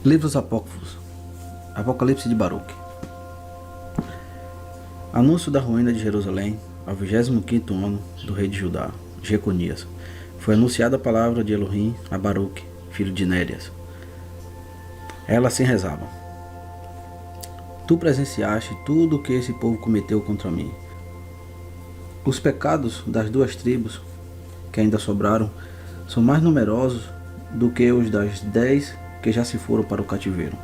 Livros apócrifos. Apocalipse de Baruque. Anúncio da ruína de Jerusalém, ao 25º ano do rei de Judá, Jeconias. Foi anunciada a palavra de Elohim a Baruque, filho de Nérias. Ela assim rezava: Tu presenciaste tudo o que esse povo cometeu contra mim. Os pecados das 2 tribos que ainda sobraram são mais numerosos do que os das 10 que já se foram para o cativeiro.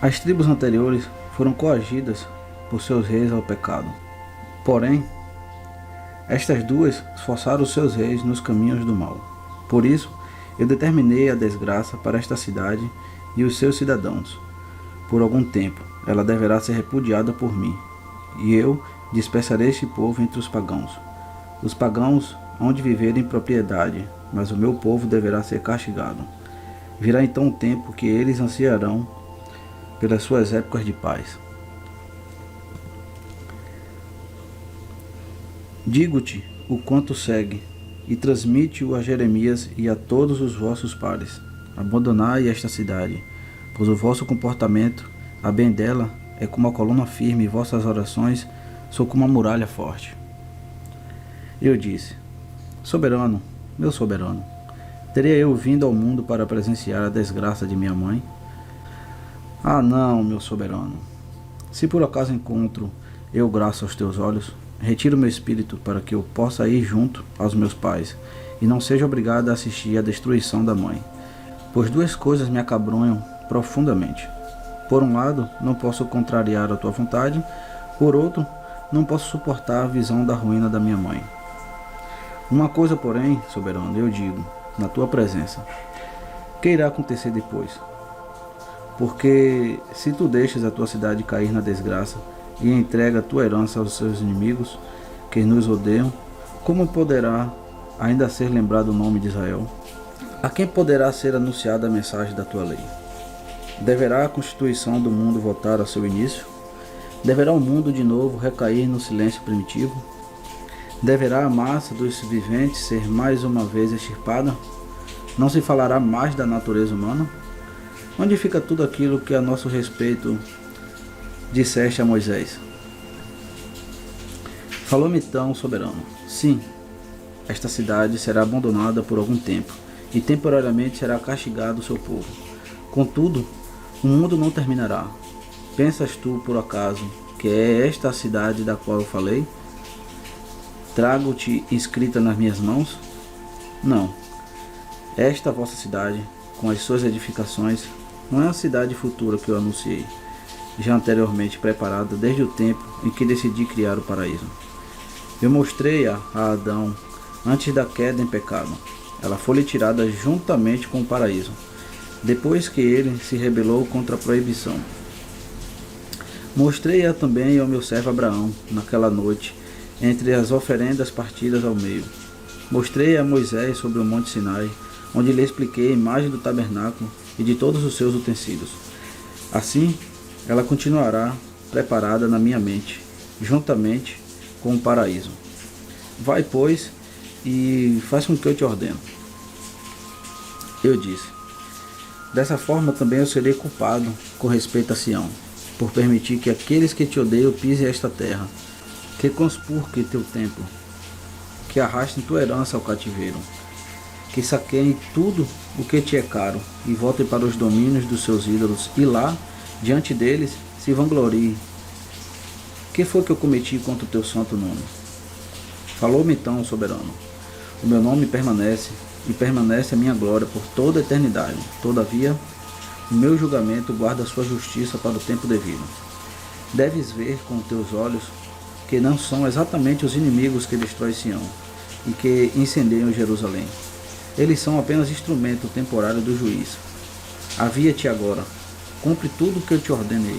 As tribos anteriores foram coagidas por seus reis ao pecado. Porém, estas 2 esforçaram os seus reis nos caminhos do mal. Por isso, eu determinei a desgraça para esta cidade e os seus cidadãos. Por algum tempo, ela deverá ser repudiada por mim, e eu dispersarei este povo entre os pagãos. Os pagãos hão de viver em propriedade, mas o meu povo deverá ser castigado. Virá então o tempo que eles ansiarão pelas suas épocas de paz. Digo-te o quanto segue, e transmite-o a Jeremias e a todos os vossos pares. Abandonai esta cidade, pois o vosso comportamento, a bem dela, é como a coluna firme, e vossas orações são como uma muralha forte. Eu disse: Soberano, meu soberano, teria eu vindo ao mundo para presenciar a desgraça de minha mãe? Ah não, meu soberano. Se por acaso encontro eu graça aos teus olhos, retiro meu espírito para que eu possa ir junto aos meus pais e não seja obrigado a assistir à destruição da mãe. Pois 2 coisas me acabrunham profundamente. Por um lado, não posso contrariar a tua vontade, por outro, não posso suportar a visão da ruína da minha mãe. Uma coisa, porém, soberano, eu digo, na tua presença: que irá acontecer depois? Porque se tu deixas a tua cidade cair na desgraça e entrega a tua herança aos seus inimigos, que nos odeiam, como poderá ainda ser lembrado o nome de Israel? A quem poderá ser anunciada a mensagem da tua lei? Deverá a constituição do mundo voltar ao seu início? Deverá o mundo de novo recair no silêncio primitivo? Deverá a massa dos viventes ser mais uma vez extirpada? Não se falará mais da natureza humana? Onde fica tudo aquilo que a nosso respeito disseste a Moisés? Falou-me então, soberano: sim, esta cidade será abandonada por algum tempo, e temporariamente será castigado o seu povo. Contudo, o mundo não terminará. Pensas tu, por acaso, que é esta a cidade da qual eu falei? Trago-te escrita nas minhas mãos? Não. Esta vossa cidade, com as suas edificações, não é a cidade futura que eu anunciei, já anteriormente preparada desde o tempo em que decidi criar o paraíso. Eu mostrei-a a Adão antes da queda em pecado. Ela foi-lhe tirada juntamente com o paraíso, depois que ele se rebelou contra a proibição. Mostrei-a também ao meu servo Abraão, naquela noite, entre as oferendas partidas ao meio. Mostrei a Moisés sobre o monte Sinai, onde lhe expliquei a imagem do tabernáculo e de todos os seus utensílios. Assim, ela continuará preparada na minha mente, juntamente com o paraíso. Vai, pois, e faz com que eu te ordeno. Eu disse: dessa forma também eu serei culpado com respeito a Sião, por permitir que aqueles que te odeiam pisem esta terra, que conspurquem teu templo, que arrastem tua herança ao cativeiro, que saqueiem tudo o que te é caro e voltem para os domínios dos seus ídolos, e lá, diante deles, se vangloriem. Que foi que eu cometi contra o teu santo nome? Falou-me então, soberano: o meu nome permanece, e permanece a minha glória por toda a eternidade. Todavia, o meu julgamento guarda a sua justiça para o tempo devido. Deves ver com teus olhos que não são exatamente os inimigos que destroem Sião e que incendeiam Jerusalém. Eles são apenas instrumento temporário do juiz. Havia-te agora, cumpre tudo o que eu te ordenei.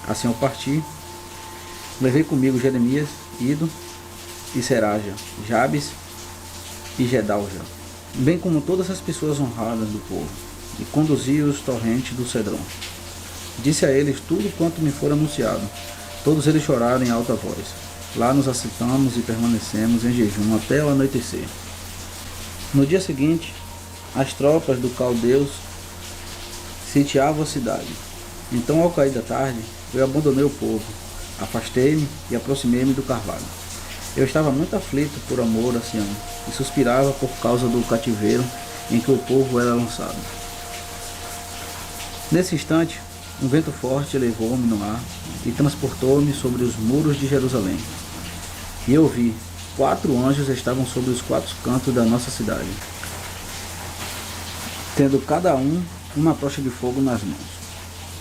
Assim eu parti, levei comigo Jeremias, Ido e Seraja, Jabes e Gedalja, bem como todas as pessoas honradas do povo, e conduzi-os torrente do Cedrão. Disse a eles tudo quanto me for anunciado. Todos eles choraram em alta voz. Lá nos assentamos e permanecemos em jejum até o anoitecer. No dia seguinte, as tropas do caldeus sitiavam a cidade. Então, ao cair da tarde, eu abandonei o povo, afastei-me e aproximei-me do carvalho. Eu estava muito aflito por amor a Sião e suspirava por causa do cativeiro em que o povo era lançado. Nesse instante, um vento forte levou-me no ar e transportou-me sobre os muros de Jerusalém. E eu vi, 4 anjos estavam sobre os 4 cantos da nossa cidade, tendo cada um uma tocha de fogo nas mãos.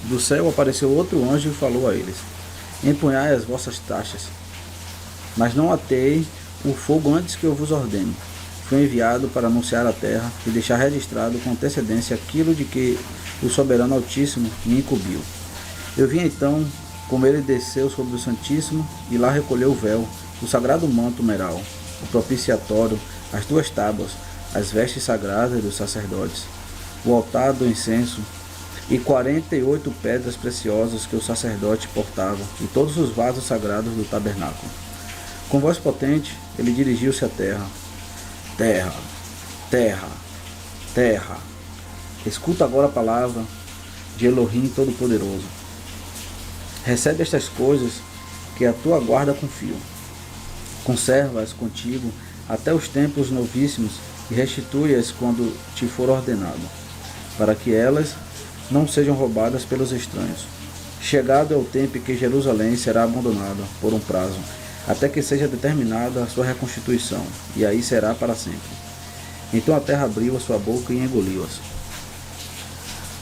Do céu apareceu outro anjo e falou a eles: empunhai as vossas taxas, mas não ateie o fogo antes que eu vos ordene. Fui enviado para anunciar à terra e deixar registrado com antecedência aquilo de que o soberano Altíssimo me incumbiu. Eu vi então como ele desceu sobre o Santíssimo e lá recolheu o véu, o sagrado manto meral, o propiciatório, as 2 tábuas, as vestes sagradas dos sacerdotes, o altar do incenso e 48 pedras preciosas que o sacerdote portava e todos os vasos sagrados do tabernáculo. Com voz potente, ele dirigiu-se à terra. Terra, terra, terra, escuta agora a palavra de Elohim Todo-Poderoso. Recebe estas coisas que a tua guarda confio. Conserva-as contigo até os tempos novíssimos e restitui-as quando te for ordenado, para que elas não sejam roubadas pelos estranhos. Chegado é o tempo em que Jerusalém será abandonada por um prazo, até que seja determinada a sua reconstituição, e aí será para sempre. Então a terra abriu a sua boca e engoliu-as.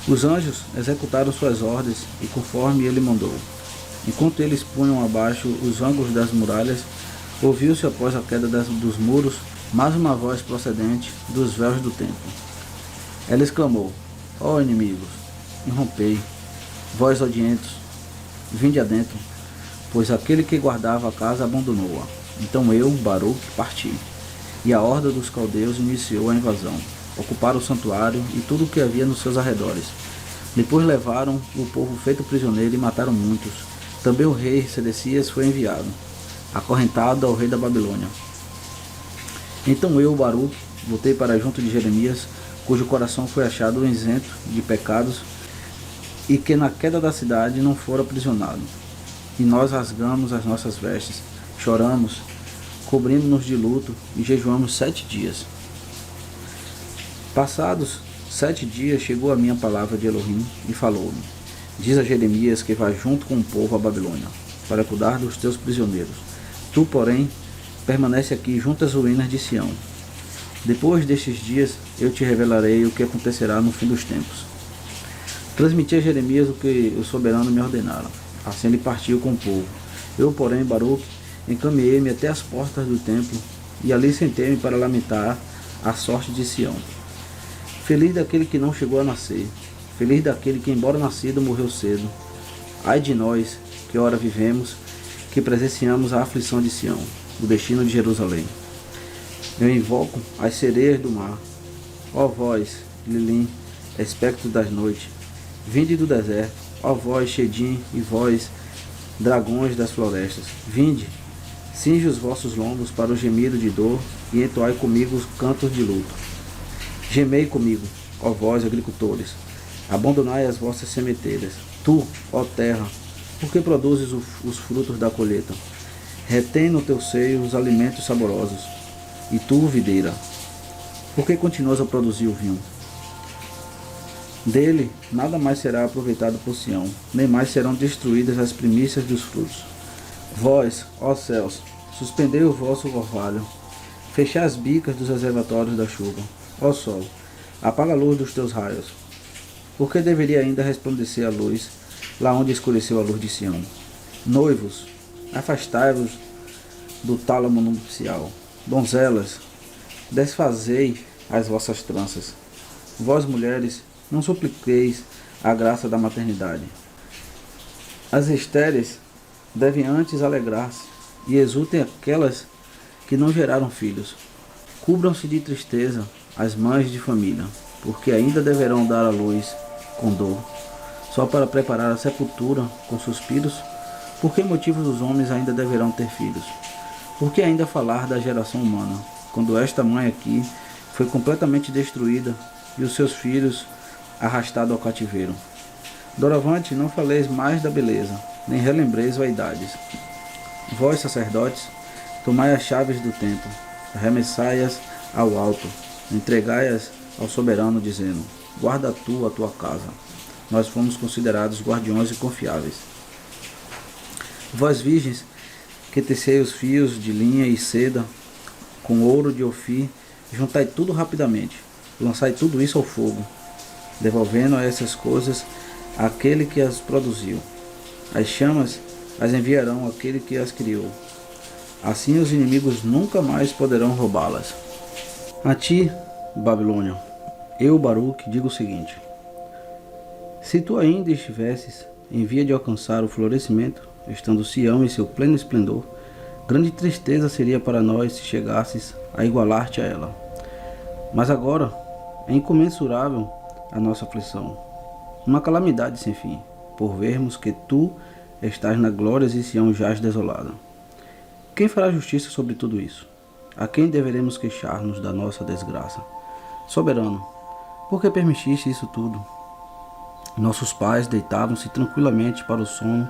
Os anjos executaram suas ordens, e conforme ele mandou. Enquanto eles punham abaixo os ângulos das muralhas, ouviu-se após a queda dos muros mais uma voz procedente dos véus do templo. Ela exclamou: ó inimigos, irrompei, vós odientos, vinde adentro, pois aquele que guardava a casa abandonou-a. Então eu, Baruque, parti, e a horda dos caldeus iniciou a invasão. Ocuparam o santuário e tudo o que havia nos seus arredores. Depois levaram o povo feito prisioneiro e mataram muitos. Também o rei Sedecias foi enviado, acorrentado ao rei da Babilônia. Então eu, Baruque, voltei para junto de Jeremias, cujo coração foi achado isento de pecados, e que na queda da cidade não fora aprisionado. E nós rasgamos as nossas vestes, choramos, cobrimos-nos de luto e jejuamos 7 dias. Passados 7 dias chegou a minha palavra de Elohim e falou-me: diz a Jeremias que vai junto com o povo à Babilônia, para cuidar dos teus prisioneiros. Tu, porém, permanece aqui junto às ruínas de Sião. Depois destes dias eu te revelarei o que acontecerá no fim dos tempos. Transmiti a Jeremias o que o soberano me ordenara. Assim ele partiu com o povo. Eu, porém, Baruque, encaminhei-me até as portas do templo, e ali sentei-me para lamentar a sorte de Sião. Feliz daquele que não chegou a nascer, feliz daquele que, embora nascido, morreu cedo. Ai de nós, que ora vivemos, que presenciamos a aflição de Sião, o destino de Jerusalém. Eu invoco as sereias do mar. Ó vós, Lilim, espectro das noites, vinde do deserto. Ó vós, Shedim, e vós, dragões das florestas, vinde, cinge os vossos lombos para o gemido de dor, e entoai comigo os cantos de luto. Gemei comigo, ó vós, agricultores, abandonai as vossas sementeiras. Tu, ó terra, por que produzes os frutos da colheita? Retém no teu seio os alimentos saborosos. E tu, videira, por que continuas a produzir o vinho? Dele nada mais será aproveitado por Sião, nem mais serão destruídas as primícias dos frutos. Vós, ó céus, suspendei o vosso orvalho, fechai as bicas dos reservatórios da chuva. Ó sol, apaga a luz dos teus raios. Por que deveria ainda resplandecer a luz, lá onde escureceu a luz de Sião? Noivos, afastai-vos do tálamo nupcial. Donzelas, desfazei as vossas tranças. Vós, mulheres, não supliqueis a graça da maternidade. As estéreis devem antes alegrar-se, e exultem aquelas que não geraram filhos. Cubram-se de tristeza as mães de família, porque ainda deverão dar à luz com dor, só para preparar a sepultura com suspiros. Por que motivos os homens ainda deverão ter filhos? Por que ainda falar da geração humana, quando esta mãe aqui foi completamente destruída, e os seus filhos arrastado ao cativeiro. Doravante, não faleis mais da beleza, nem relembreis vaidades. Vós, sacerdotes, tomai as chaves do templo, arremessai-as ao alto, entregai-as ao soberano, dizendo: guarda tu a tua casa. Nós fomos considerados guardiões e confiáveis. Vós, virgens, que tecei os fios de linha e seda, com ouro de Ofir, juntai tudo rapidamente, lançai tudo isso ao fogo, devolvendo essas coisas àquele que as produziu. As chamas as enviarão àquele que as criou. Assim os inimigos nunca mais poderão roubá-las. A ti, Babilônia, eu, Baruque, digo o seguinte: se tu ainda estivesses em via de alcançar o florescimento, estando Sião em seu pleno esplendor, grande tristeza seria para nós se chegasses a igualar-te a ela. Mas agora é incomensurável a nossa aflição, uma calamidade sem fim, por vermos que tu estás na glória e Sião jaz desolada. Quem fará justiça sobre tudo isso? A quem deveremos queixar-nos da nossa desgraça? Soberano, por que permitiste isso tudo? Nossos pais deitavam-se tranquilamente para o sono,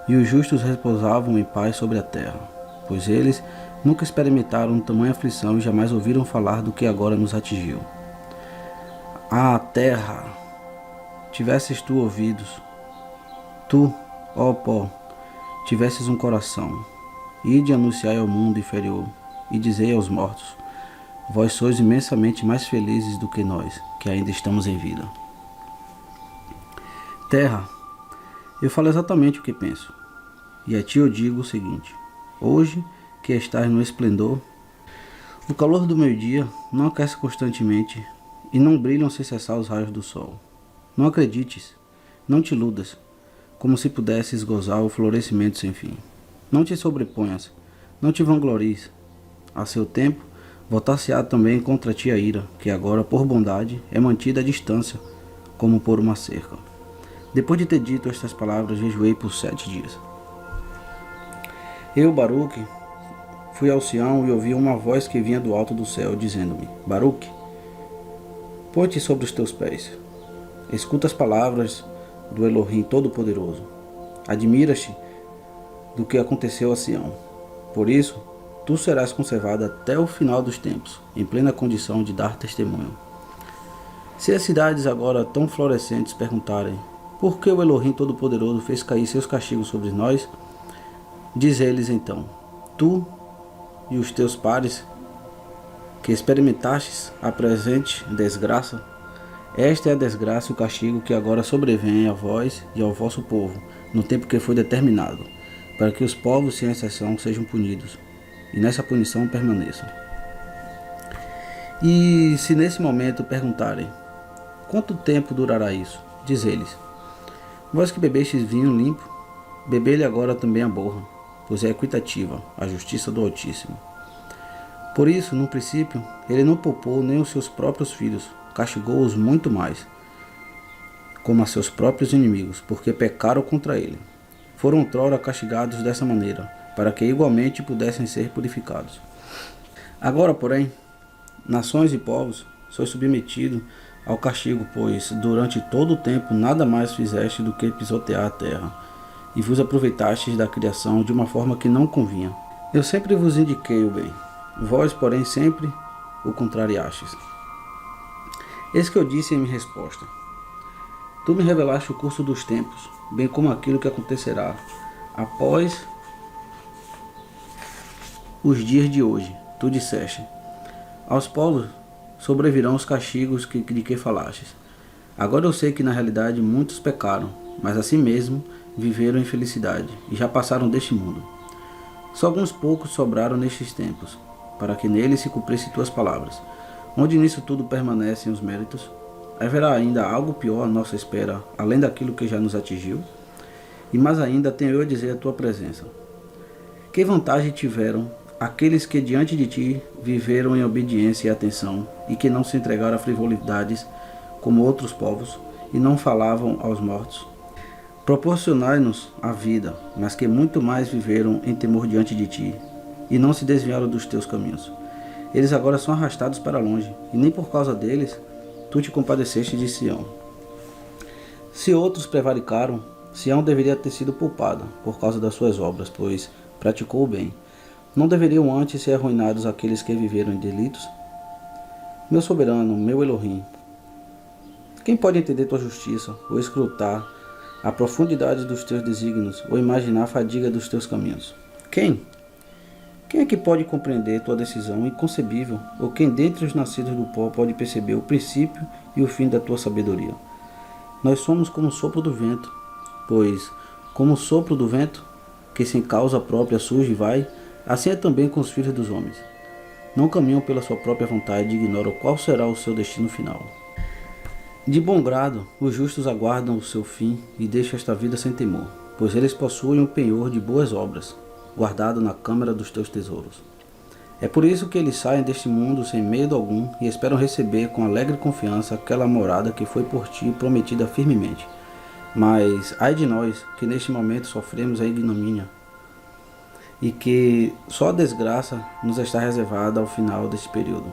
e os justos repousavam em paz sobre a terra, pois eles nunca experimentaram tamanha aflição e jamais ouviram falar do que agora nos atingiu. Ah, terra! Tivesses tu ouvidos, tu, ó pó, tivesses um coração, ide anunciai ao mundo inferior, e dizei aos mortos: vós sois imensamente mais felizes do que nós, que ainda estamos em vida. Terra, eu falo exatamente o que penso, e a ti eu digo o seguinte: hoje que estás no esplendor, o calor do meio-dia não aquece constantemente, e não brilham sem cessar os raios do sol. Não acredites, não te iludas, como se pudesses gozar o florescimento sem fim. Não te sobreponhas, não te vanglories. A seu tempo, voltar-se-á também contra ti a ira, que agora, por bondade, é mantida à distância, como por uma cerca. Depois de ter dito estas palavras, jejuei por 7 dias. Eu, Baruque, fui ao Sião e ouvi uma voz que vinha do alto do céu, dizendo-me: Baruque, põe-te sobre os teus pés. Escuta as palavras do Elohim Todo-Poderoso. Admira-te do que aconteceu a Sião. Por isso, tu serás conservado até o final dos tempos, em plena condição de dar testemunho. Se as cidades agora tão florescentes perguntarem: por que o Elohim Todo-Poderoso fez cair seus castigos sobre nós? Diz eles então: tu e os teus pares, que experimentastes a presente desgraça, esta é a desgraça e o castigo que agora sobrevém a vós e ao vosso povo, no tempo que foi determinado, para que os povos, sem exceção, sejam punidos, e nessa punição permaneçam. E se nesse momento perguntarem: quanto tempo durará isso? Diz eles: vós que bebestes vinho limpo, bebei-lhe agora também a borra, pois é equitativa a justiça do Altíssimo. Por isso, no princípio, ele não poupou nem os seus próprios filhos, castigou-os muito mais, como a seus próprios inimigos, porque pecaram contra ele. Foram outrora castigados dessa maneira, para que igualmente pudessem ser purificados. Agora, porém, nações e povos, sois submetidos ao castigo, pois durante todo o tempo nada mais fizeste do que pisotear a terra, e vos aproveitastes da criação de uma forma que não convinha. Eu sempre vos indiquei o bem, vós, porém, sempre o contrariastes. Eis que eu disse em minha resposta: tu me revelaste o curso dos tempos, bem como aquilo que acontecerá após os dias de hoje. Tu disseste: aos povos sobrevirão os castigos de que falastes. Agora eu sei que na realidade muitos pecaram, mas assim mesmo viveram em felicidade e já passaram deste mundo. Só alguns poucos sobraram nestes tempos, para que neles se cumprissem tuas palavras. Onde nisso tudo permanecem os méritos, haverá ainda algo pior à nossa espera, além daquilo que já nos atingiu? E mais ainda tenho eu a dizer a tua presença. Que vantagem tiveram aqueles que diante de ti viveram em obediência e atenção, e que não se entregaram a frivolidades como outros povos, e não falavam aos mortos? Proporcionai-nos a vida, mas que muito mais viveram em temor diante de ti, e não se desviaram dos teus caminhos. Eles agora são arrastados para longe, e nem por causa deles tu te compadeceste de Sião. Se outros prevaricaram, Sião deveria ter sido poupada por causa das suas obras, pois praticou o bem. Não deveriam antes ser arruinados aqueles que viveram em delitos? Meu soberano, meu Elohim, quem pode entender tua justiça, ou escrutar a profundidade dos teus desígnios, ou imaginar a fadiga dos teus caminhos? Quem? Quem é que pode compreender tua decisão inconcebível, ou quem dentre os nascidos do pó pode perceber o princípio e o fim da tua sabedoria? Nós somos como o sopro do vento, pois, como o sopro do vento, que sem causa própria surge e vai, assim é também com os filhos dos homens. Não caminham pela sua própria vontade e ignoram qual será o seu destino final. De bom grado, os justos aguardam o seu fim e deixam esta vida sem temor, pois eles possuem um penhor de boas obras, guardado na câmara dos teus tesouros. É por isso que eles saem deste mundo sem medo algum e esperam receber com alegre confiança aquela morada que foi por ti prometida firmemente. Mas ai de nós, que neste momento sofremos a ignomínia, e que só a desgraça nos está reservada ao final deste período.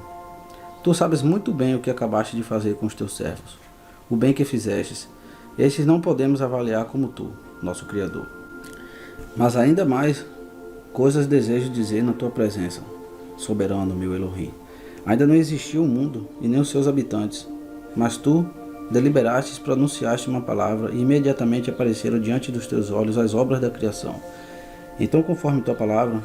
Tu sabes muito bem o que acabaste de fazer com os teus servos, o bem que fizestes. Estes não podemos avaliar como tu, nosso Criador. Mas ainda mais coisas desejo dizer na tua presença, soberano meu Elohim. Ainda não existiu o mundo e nem os seus habitantes, mas tu deliberastes, pronunciaste uma palavra e imediatamente apareceram diante dos teus olhos as obras da criação. Então, conforme tua palavra,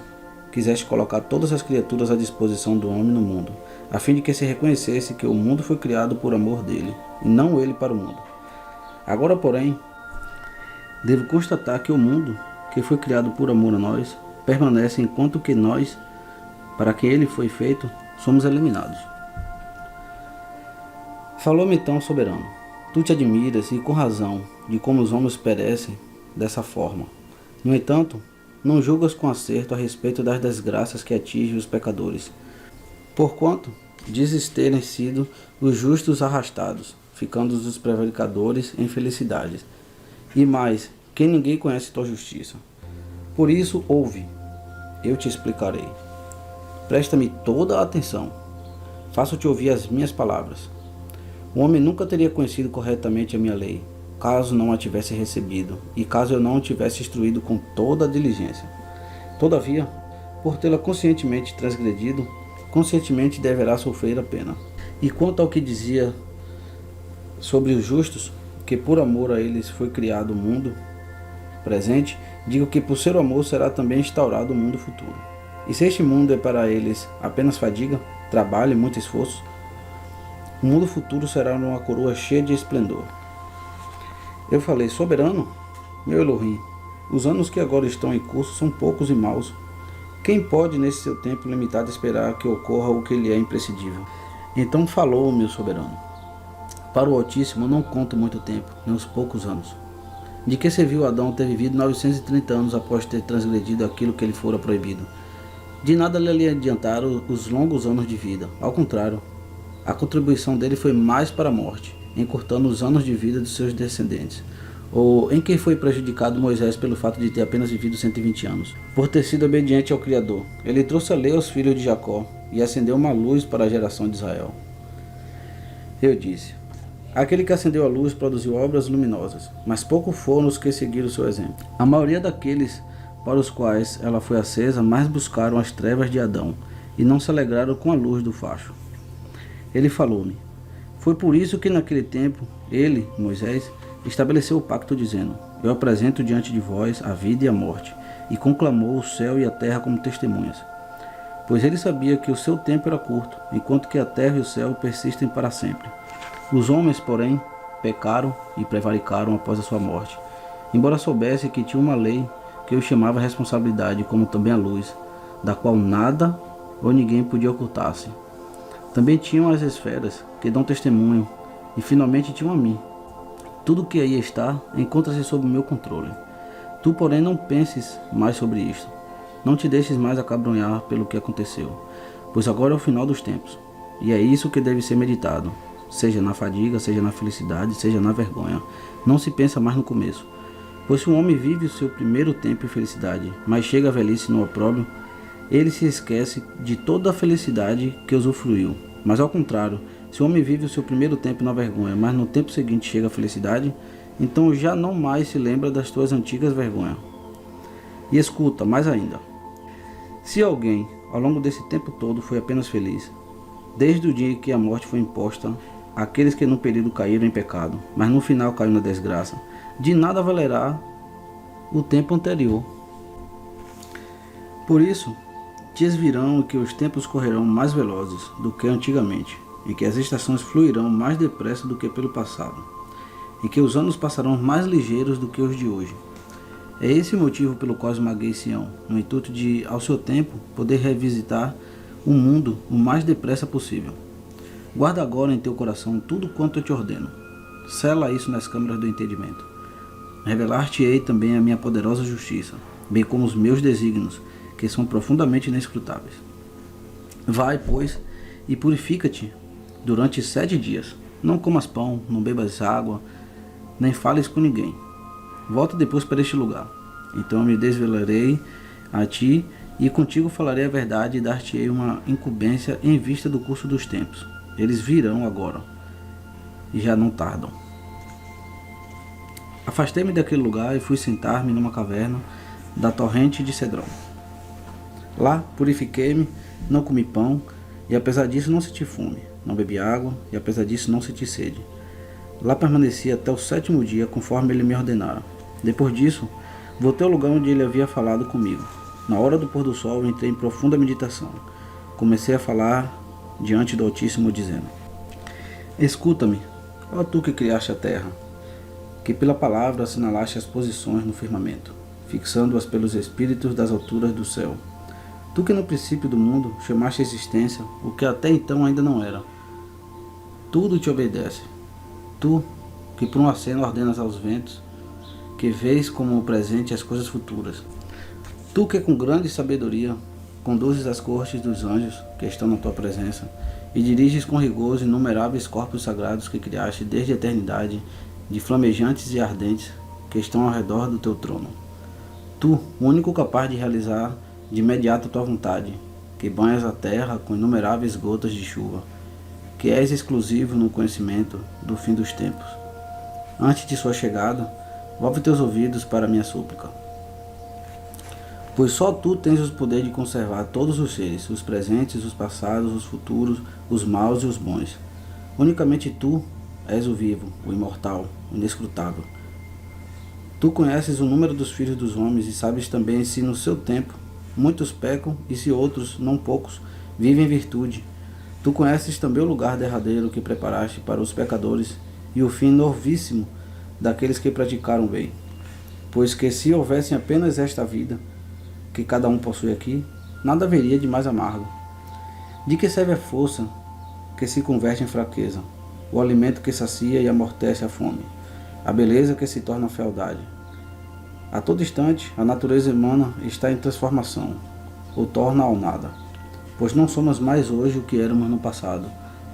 quiseste colocar todas as criaturas à disposição do homem no mundo, a fim de que se reconhecesse que o mundo foi criado por amor dele, e não ele para o mundo. Agora, porém, devo constatar que o mundo, que foi criado por amor a nós, permanece enquanto que nós, para que ele foi feito, somos eliminados. Falou-me então, soberano, tu te admiras, e com razão, de como os homens perecem dessa forma. No entanto, não julgas com acerto a respeito das desgraças que atingem os pecadores, porquanto dizes terem sido os justos arrastados, ficando os prevaricadores em felicidades, e mais, que ninguém conhece tua justiça. Por isso, ouve, eu te explicarei. Presta-me toda a atenção, faço-te ouvir as minhas palavras. O homem nunca teria conhecido corretamente a minha lei, caso não a tivesse recebido, e caso eu não o tivesse instruído com toda a diligência. Todavia, por tê-la conscientemente transgredido, conscientemente deverá sofrer a pena. E quanto ao que dizia sobre os justos, que por amor a eles foi criado o mundo presente, digo que por seu amor será também instaurado o mundo futuro. E se este mundo é para eles apenas fadiga, trabalho e muito esforço, o mundo futuro será uma coroa cheia de esplendor. Eu falei, soberano, meu Elohim, os anos que agora estão em curso são poucos e maus. Quem pode nesse seu tempo limitado esperar que ocorra o que lhe é imprescindível? Então falou, meu soberano. Para o Altíssimo não conto muito tempo, nem os poucos anos. De que serviu Adão ter vivido 930 anos após ter transgredido aquilo que lhe fora proibido? De nada lhe adiantaram os longos anos de vida. Ao contrário, a contribuição dele foi mais para a morte, encurtando os anos de vida de seus descendentes. Ou em que foi prejudicado Moisés pelo fato de ter apenas vivido 120 anos? Por ter sido obediente ao Criador. Ele trouxe a lei aos filhos de Jacó e acendeu uma luz para a geração de Israel. Eu disse, aquele que acendeu a luz produziu obras luminosas, mas pouco foram os que seguiram o seu exemplo. A maioria daqueles para os quais ela foi acesa mais buscaram as trevas de Adão e não se alegraram com a luz do facho. Ele falou-me, foi por isso que naquele tempo ele, Moisés, estabeleceu o pacto dizendo, eu apresento diante de vós a vida e a morte, e conclamou o céu e a terra como testemunhas. Pois ele sabia que o seu tempo era curto, enquanto que a terra e o céu persistem para sempre. Os homens, porém, pecaram e prevaricaram após a sua morte, embora soubesse que tinha uma lei que eu chamava responsabilidade, como também a luz, da qual nada ou ninguém podia ocultar-se. Também tinham as esferas, que dão testemunho, e finalmente tinham a mim. Tudo que aí está, encontra-se sob o meu controle. Tu, porém, não penses mais sobre isto. Não te deixes mais acabrunhar pelo que aconteceu, pois agora é o final dos tempos, e é isso que deve ser meditado, seja na fadiga, seja na felicidade, seja na vergonha. Não se pensa mais no começo, pois se um homem vive o seu primeiro tempo em felicidade, mas chega à velhice no opróbrio, ele se esquece de toda a felicidade que usufruiu. Mas ao contrário, se o homem vive o seu primeiro tempo na vergonha, mas no tempo seguinte chega à felicidade, então já não mais se lembra das tuas antigas vergonhas. E escuta, mais ainda. Se alguém, ao longo desse tempo todo, foi apenas feliz, desde o dia em que a morte foi imposta àqueles que no período caíram em pecado, mas no final caiu na desgraça, de nada valerá o tempo anterior. Por isso, dias virão em que os tempos correrão mais velozes do que antigamente, em que as estações fluirão mais depressa do que pelo passado, e que os anos passarão mais ligeiros do que os de hoje. É esse o motivo pelo qual esmaguei Sião, no intuito de, ao seu tempo, poder revisitar o mundo o mais depressa possível. Guarda agora em teu coração tudo quanto eu te ordeno. Sela isso nas câmaras do entendimento. Revelar-te-ei também a minha poderosa justiça, bem como os meus desígnios, que são profundamente inescrutáveis. Vai, pois, e purifica-te durante 7 dias. Não comas pão, não bebas água, nem fales com ninguém. Volta depois para este lugar. Então eu me desvelarei a ti, e contigo falarei a verdade e dar-te-ei uma incumbência em vista do curso dos tempos. Eles virão agora, e já não tardam. Afastei-me daquele lugar e fui sentar-me numa caverna da torrente de Cedrão. Lá purifiquei-me, não comi pão, e apesar disso não senti fome. Não bebi água, e apesar disso não senti sede. Lá permaneci até o 7º dia, conforme ele me ordenara. Depois disso, voltei ao lugar onde ele havia falado comigo. Na hora do pôr do sol, entrei em profunda meditação. Comecei a falar diante do Altíssimo, dizendo: Escuta-me, ó tu que criaste a terra, que pela palavra assinalaste as posições no firmamento, fixando-as pelos espíritos das alturas do céu. Tu que no princípio do mundo chamaste a existência o que até então ainda não era. Tudo te obedece. Tu que por um aceno ordenas aos ventos, que vês como presente as coisas futuras. Tu que com grande sabedoria conduzes as cortes dos anjos que estão na tua presença, e diriges com rigor os inumeráveis corpos sagrados que criaste desde a eternidade, de flamejantes e ardentes, que estão ao redor do teu trono. Tu, o único capaz de realizar de imediato a tua vontade, que banhas a terra com inumeráveis gotas de chuva, que és exclusivo no conhecimento do fim dos tempos. Antes de sua chegada, volve teus ouvidos para a minha súplica. Pois só tu tens o poder de conservar todos os seres, os presentes, os passados, os futuros, os maus e os bons. Unicamente tu és o vivo, o imortal, o inescrutável. Tu conheces o número dos filhos dos homens e sabes também se no seu tempo muitos pecam e se outros, não poucos, vivem em virtude. Tu conheces também o lugar derradeiro que preparaste para os pecadores e o fim novíssimo daqueles que praticaram o bem. Pois que se houvessem apenas esta vida, que cada um possui aqui, nada haveria de mais amargo. De que serve a força que se converte em fraqueza, o alimento que sacia e amortece a fome, a beleza que se torna fealdade? A todo instante, a natureza humana está em transformação, ou torna ao nada, pois não somos mais hoje o que éramos no passado,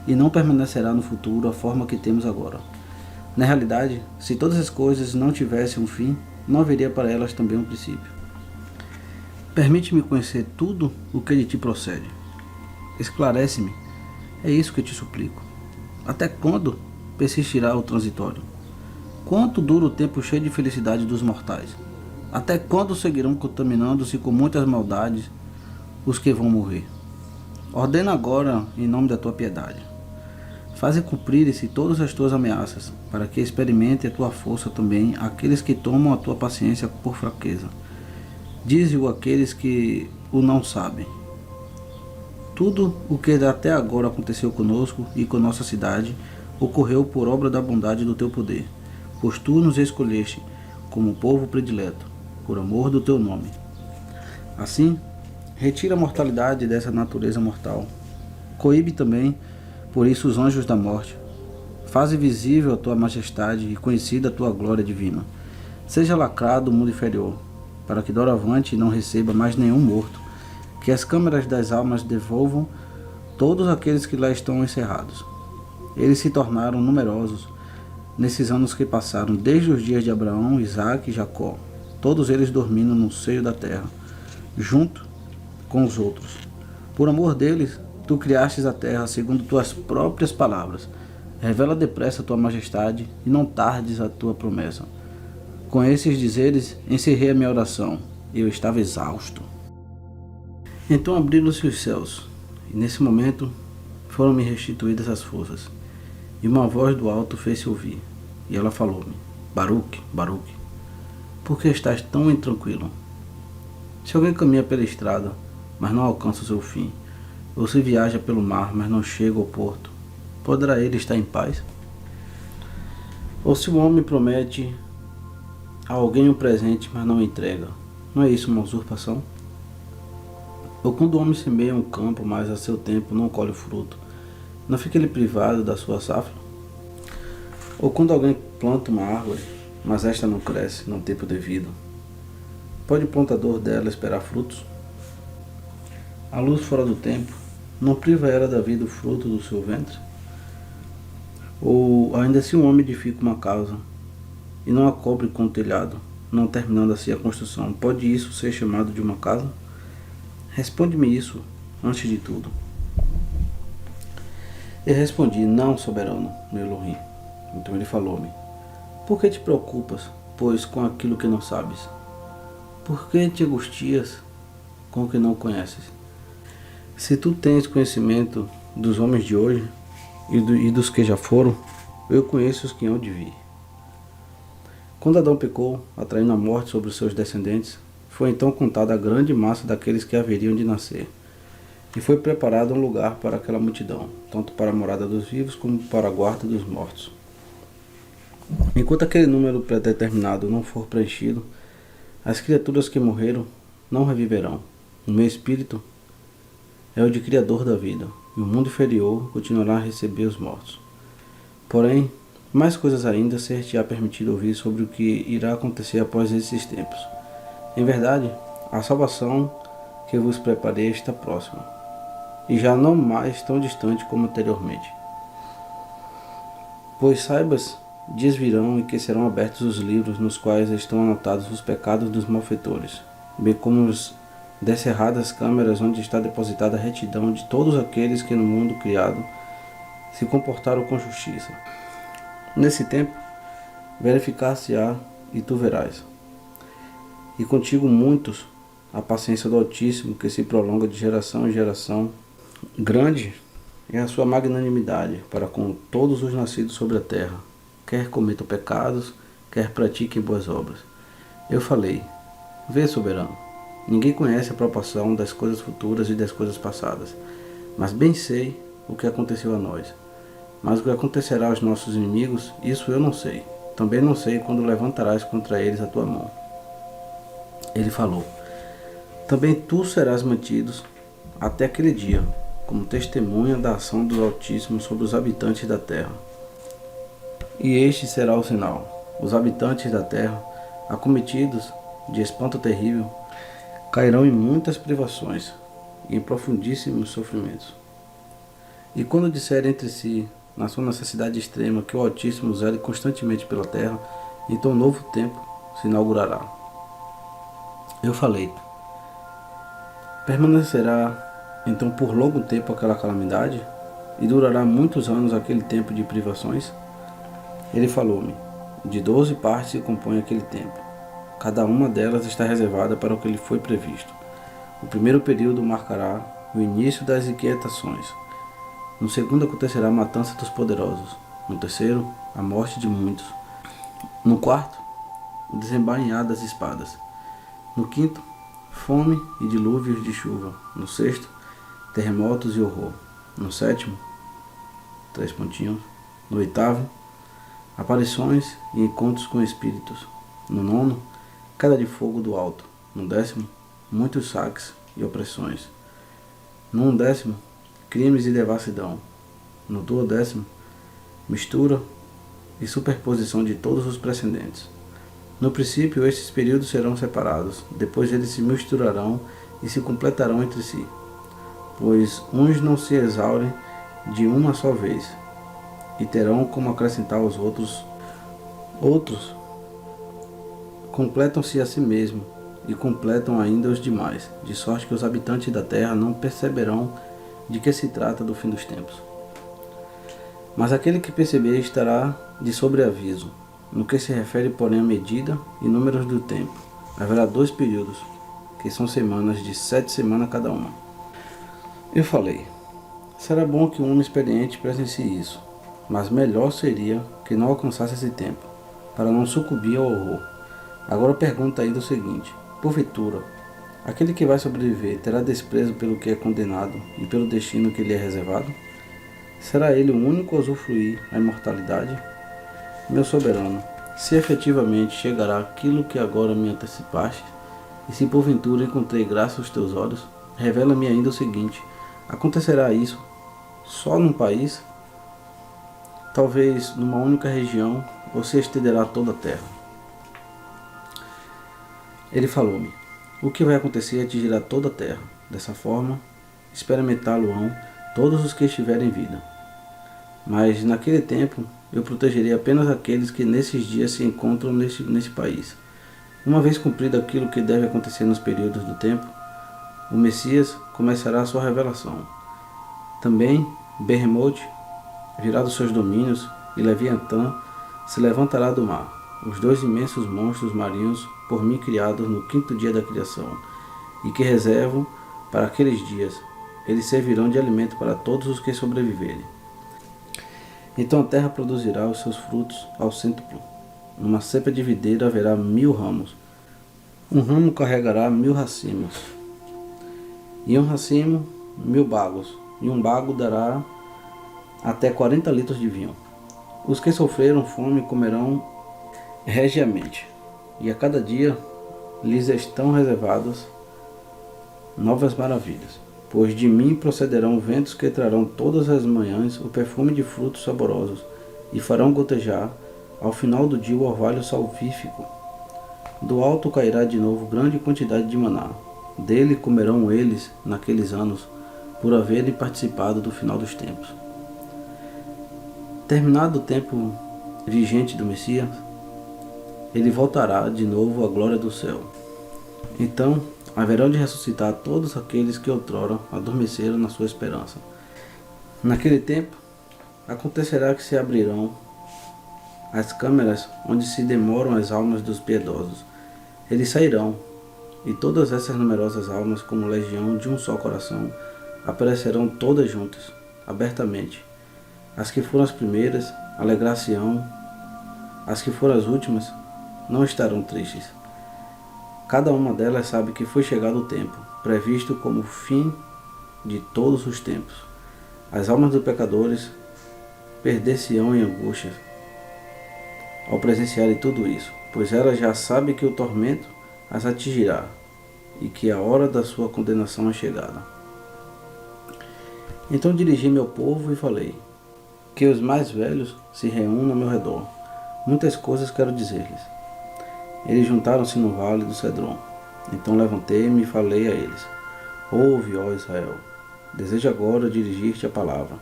e não permanecerá no futuro a forma que temos agora. Na realidade, se todas as coisas não tivessem um fim, não haveria para elas também um princípio. Permite-me conhecer tudo o que de ti procede. Esclarece-me, é isso que te suplico. Até quando persistirá o transitório? Quanto dura o tempo cheio de felicidade dos mortais? Até quando seguirão contaminando-se com muitas maldades os que vão morrer? Ordena agora em nome da tua piedade. Faze cumprir-se todas as tuas ameaças, para que experimente a tua força também aqueles que tomam a tua paciência por fraqueza. Dize-o àqueles que o não sabem. Tudo o que até agora aconteceu conosco e com nossa cidade ocorreu por obra da bondade do teu poder, pois tu nos escolheste como povo predileto, por amor do teu nome. Assim, retira a mortalidade dessa natureza mortal. Coíbe também, por isso, os anjos da morte. Faze visível a tua majestade e conhecida a tua glória divina. Seja lacrado o mundo inferior, para que doravante não receba mais nenhum morto, que as câmaras das almas devolvam todos aqueles que lá estão encerrados. Eles se tornaram numerosos nesses anos que passaram desde os dias de Abraão, Isaque e Jacó, todos eles dormindo no seio da terra, junto com os outros. Por amor deles, tu criastes a terra segundo tuas próprias palavras, Revela depressa a tua majestade e não tardes a tua promessa. Com esses dizeres, encerrei a minha oração. Eu estava exausto. Então abriram-se os céus, e nesse momento foram-me restituídas as forças. E uma voz do alto fez-se ouvir, e ela falou-me: Baruque, Baruque, por que estás tão intranquilo? Se alguém caminha pela estrada, mas não alcança o seu fim, ou se viaja pelo mar, mas não chega ao porto, poderá ele estar em paz? Ou se o homem promete a alguém um presente, mas não entrega, não é isso uma usurpação? Ou quando o homem semeia um campo, mas a seu tempo não colhe o fruto, não fica ele privado da sua safra? Ou quando alguém planta uma árvore, mas esta não cresce no tempo devido, pode o plantador dela esperar frutos? A luz fora do tempo não priva ela da vida o fruto do seu ventre? Ou ainda se um homem edifica uma casa e não a cobre com o telhado, não terminando assim a construção, pode isso ser chamado de uma casa? Responde-me isso antes de tudo. Eu respondi: não, soberano, meu Elohim. Então ele falou-me: por que te preocupas, pois, com aquilo que não sabes? Por que te angustias com o que não conheces? Se tu tens conhecimento dos homens de hoje e dos que já foram, eu conheço os que hão de vir. Quando Adão pecou, atraindo a morte sobre os seus descendentes, foi então contada a grande massa daqueles que haveriam de nascer, e foi preparado um lugar para aquela multidão, tanto para a morada dos vivos como para a guarda dos mortos. Enquanto aquele número predeterminado não for preenchido, as criaturas que morreram não reviverão. O meu espírito é o de Criador da vida, e o mundo inferior continuará a receber os mortos. Porém, mais coisas ainda ser-te-á permitido ouvir sobre o que irá acontecer após esses tempos. Em verdade, a salvação que vos preparei está próxima, e já não mais tão distante como anteriormente. Pois saibas, dias virão em que serão abertos os livros nos quais estão anotados os pecados dos malfeitores, bem como as descerradas câmaras onde está depositada a retidão de todos aqueles que no mundo criado se comportaram com justiça. Nesse tempo, verificar-se-á e tu verás. E contigo muitos, a paciência do Altíssimo que se prolonga de geração em geração. Grande é a sua magnanimidade para com todos os nascidos sobre a terra, quer cometam pecados, quer pratiquem boas obras. Eu falei: vê, soberano, ninguém conhece a proporção das coisas futuras e das coisas passadas, mas bem sei o que aconteceu a nós. Mas o que acontecerá aos nossos inimigos, isso eu não sei. Também não sei quando levantarás contra eles a tua mão. Ele falou: também tu serás mantido até aquele dia, como testemunha da ação do Altíssimo sobre os habitantes da terra. E este será o sinal: os habitantes da terra, acometidos de espanto terrível, cairão em muitas privações e em profundíssimos sofrimentos. E quando disserem entre si, na sua necessidade extrema, que o Altíssimo zele constantemente pela terra, então um novo tempo se inaugurará. Eu falei: permanecerá então por longo tempo aquela calamidade? E durará muitos anos aquele tempo de privações? Ele falou-me: de 12 partes se compõe aquele tempo. Cada uma delas está reservada para o que lhe foi previsto. O primeiro período marcará o início das inquietações. No segundo acontecerá a matança dos poderosos. No terceiro, a morte de muitos. No quarto, o desembainhar das espadas. No quinto, fome e dilúvios de chuva. No sexto, terremotos e horror. No sétimo, 3 pontinhos. No oitavo, aparições e encontros com espíritos. No nono, queda de fogo do alto. No 10º, muitos saques e opressões. No 11º, crimes e devassidão. No 12º, mistura e superposição de todos os precedentes. No princípio, estes períodos serão separados, depois eles se misturarão e se completarão entre si, pois uns não se exaurem de uma só vez, e terão como acrescentar aos outros. Outros completam-se a si mesmos, e completam ainda os demais, de sorte que os habitantes da terra não perceberão de que se trata do fim dos tempos. Mas aquele que perceber estará de sobreaviso. No que se refere, porém, à medida e números do tempo, haverá 2 períodos, que são semanas de 7 semanas cada uma. Eu falei, será bom que um homem experiente presencie isso, mas melhor seria que não alcançasse esse tempo, para não sucumbir ao horror. Agora eu pergunto ainda o seguinte, porventura, aquele que vai sobreviver terá desprezo pelo que é condenado e pelo destino que lhe é reservado? Será ele o único a usufruir a imortalidade? Meu soberano, se efetivamente chegará aquilo que agora me antecipaste, e se porventura encontrei graça aos teus olhos, revela-me ainda o seguinte, acontecerá isso só num país? Talvez numa única região, ou se estenderá toda a terra? Ele falou-me, o que vai acontecer atingirá toda a terra, dessa forma, experimentá-lo-ão todos os que estiverem em vida. Mas naquele tempo eu protegerei apenas aqueles que nesses dias se encontram nesse país. Uma vez cumprido aquilo que deve acontecer nos períodos do tempo, o Messias começará a sua revelação. Também Behemoth virá dos seus domínios e Leviatã se levantará do mar, os 2 imensos monstros marinhos por mim criados no 5º dia da criação, e que reservo para aqueles dias. Eles servirão de alimento para todos os que sobreviverem. Então a terra produzirá os seus frutos ao cêntuplo. Numa cepa de videira haverá 1000 ramos. Um ramo carregará 1000 racimos. E um racimo, 1000 bagos. E um bago dará até 40 litros de vinho. Os que sofreram fome comerão regiamente. E a cada dia lhes estão reservadas novas maravilhas. Pois de mim procederão ventos que trarão todas as manhãs o perfume de frutos saborosos, e farão gotejar ao final do dia o orvalho salvífico. Do alto cairá de novo grande quantidade de maná. Dele comerão eles naqueles anos, por haverem participado do final dos tempos. Terminado o tempo vigente do Messias, ele voltará de novo à glória do céu. Então haverão de ressuscitar todos aqueles que outrora adormeceram na sua esperança. Naquele tempo, acontecerá que se abrirão as câmeras onde se demoram as almas dos piedosos. Eles sairão, e todas essas numerosas almas, como legião de um só coração, aparecerão todas juntas, abertamente. As que foram as primeiras alegrar-se-ão, as que foram as últimas não estarão tristes. Cada uma delas sabe que foi chegado o tempo, previsto como o fim de todos os tempos. As almas dos pecadores perder-se-ão em angústia ao presenciarem tudo isso, pois elas já sabem que o tormento as atingirá e que a hora da sua condenação é chegada. Então dirigi-me ao povo e falei, que os mais velhos se reúnam ao meu redor. Muitas coisas quero dizer-lhes. Eles juntaram-se no vale do Cedron. Então levantei-me e falei a eles, ouve, ó Israel, desejo agora dirigir-te a palavra.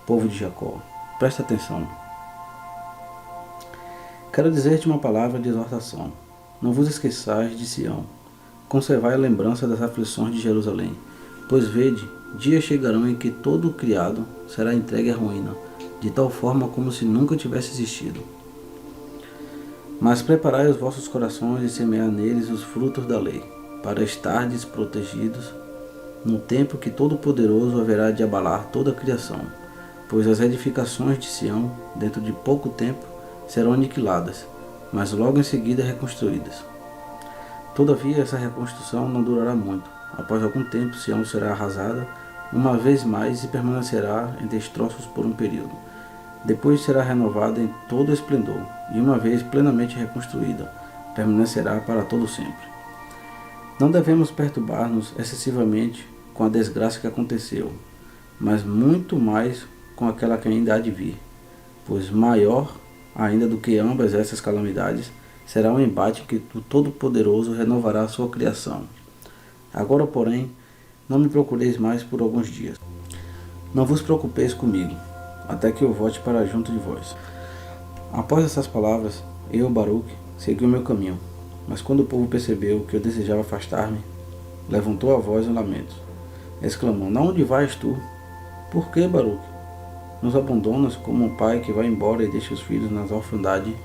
Povo de Jacó, presta atenção. Quero dizer-te uma palavra de exortação. Não vos esqueçais de Sião. Conservai a lembrança das aflições de Jerusalém. Pois vede, dias chegarão em que todo o criado será entregue à ruína, de tal forma como se nunca tivesse existido. Mas preparai os vossos corações e semeai neles os frutos da lei, para estardes protegidos no tempo que Todo-Poderoso haverá de abalar toda a criação, pois as edificações de Sião, dentro de pouco tempo, serão aniquiladas, mas logo em seguida reconstruídas. Todavia essa reconstrução não durará muito. Após algum tempo Sião será arrasada uma vez mais e permanecerá em destroços por um período. Depois será renovada em todo esplendor, e uma vez plenamente reconstruída, permanecerá para todo sempre. Não devemos perturbar-nos excessivamente com a desgraça que aconteceu, mas muito mais com aquela que ainda há de vir, pois maior ainda do que ambas essas calamidades será o embate que o Todo-Poderoso renovará a sua criação. Agora, porém, não me procureis mais por alguns dias. Não vos preocupeis comigo, até que eu volte para junto de vós. Após essas palavras, eu, Baruque, segui o meu caminho, mas quando o povo percebeu que eu desejava afastar-me, levantou a voz em lamento, exclamando, aonde vais tu? Por que, Baruque? nos abandonas como um pai que vai embora e deixa os filhos nas orfandade.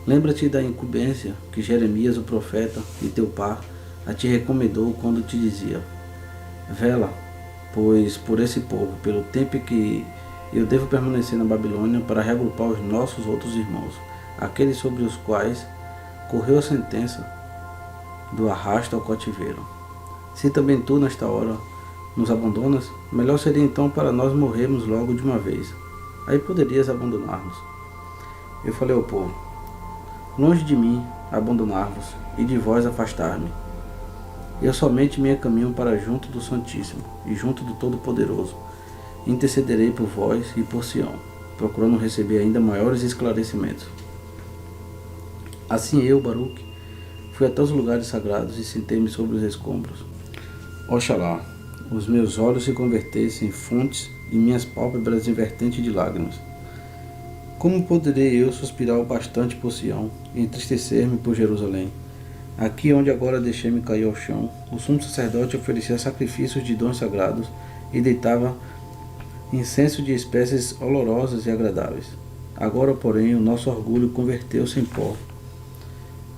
Lembra-te da incumbência que Jeremias, o profeta, e teu pai, a te recomendou quando te dizia: vela, pois por esse povo, pelo tempo que eu devo permanecer na Babilônia para reagrupar os nossos outros irmãos, aqueles sobre os quais correu a sentença do arrasto ao cativeiro. Se também tu, nesta hora, nos abandonas, melhor seria então para nós morrermos logo de uma vez. Aí poderias abandonar-nos. Eu falei ao povo: longe de mim abandonar-vos e de vós afastar-me. Eu somente me encaminho para junto do Santíssimo e junto do Todo-Poderoso. Intercederei por vós e por Sião, procurando receber ainda maiores esclarecimentos. Assim eu, Baruque, fui até os lugares sagrados e sentei-me sobre os escombros. Oxalá os meus olhos se convertessem em fontes e minhas pálpebras em vertente de lágrimas. Como poderei eu suspirar o bastante por Sião e entristecer-me por Jerusalém? Aqui onde agora deixei-me cair ao chão, o sumo sacerdote oferecia sacrifícios de dons sagrados e deitava incenso de espécies olorosas e agradáveis. Agora, porém, o nosso orgulho converteu-se em pó,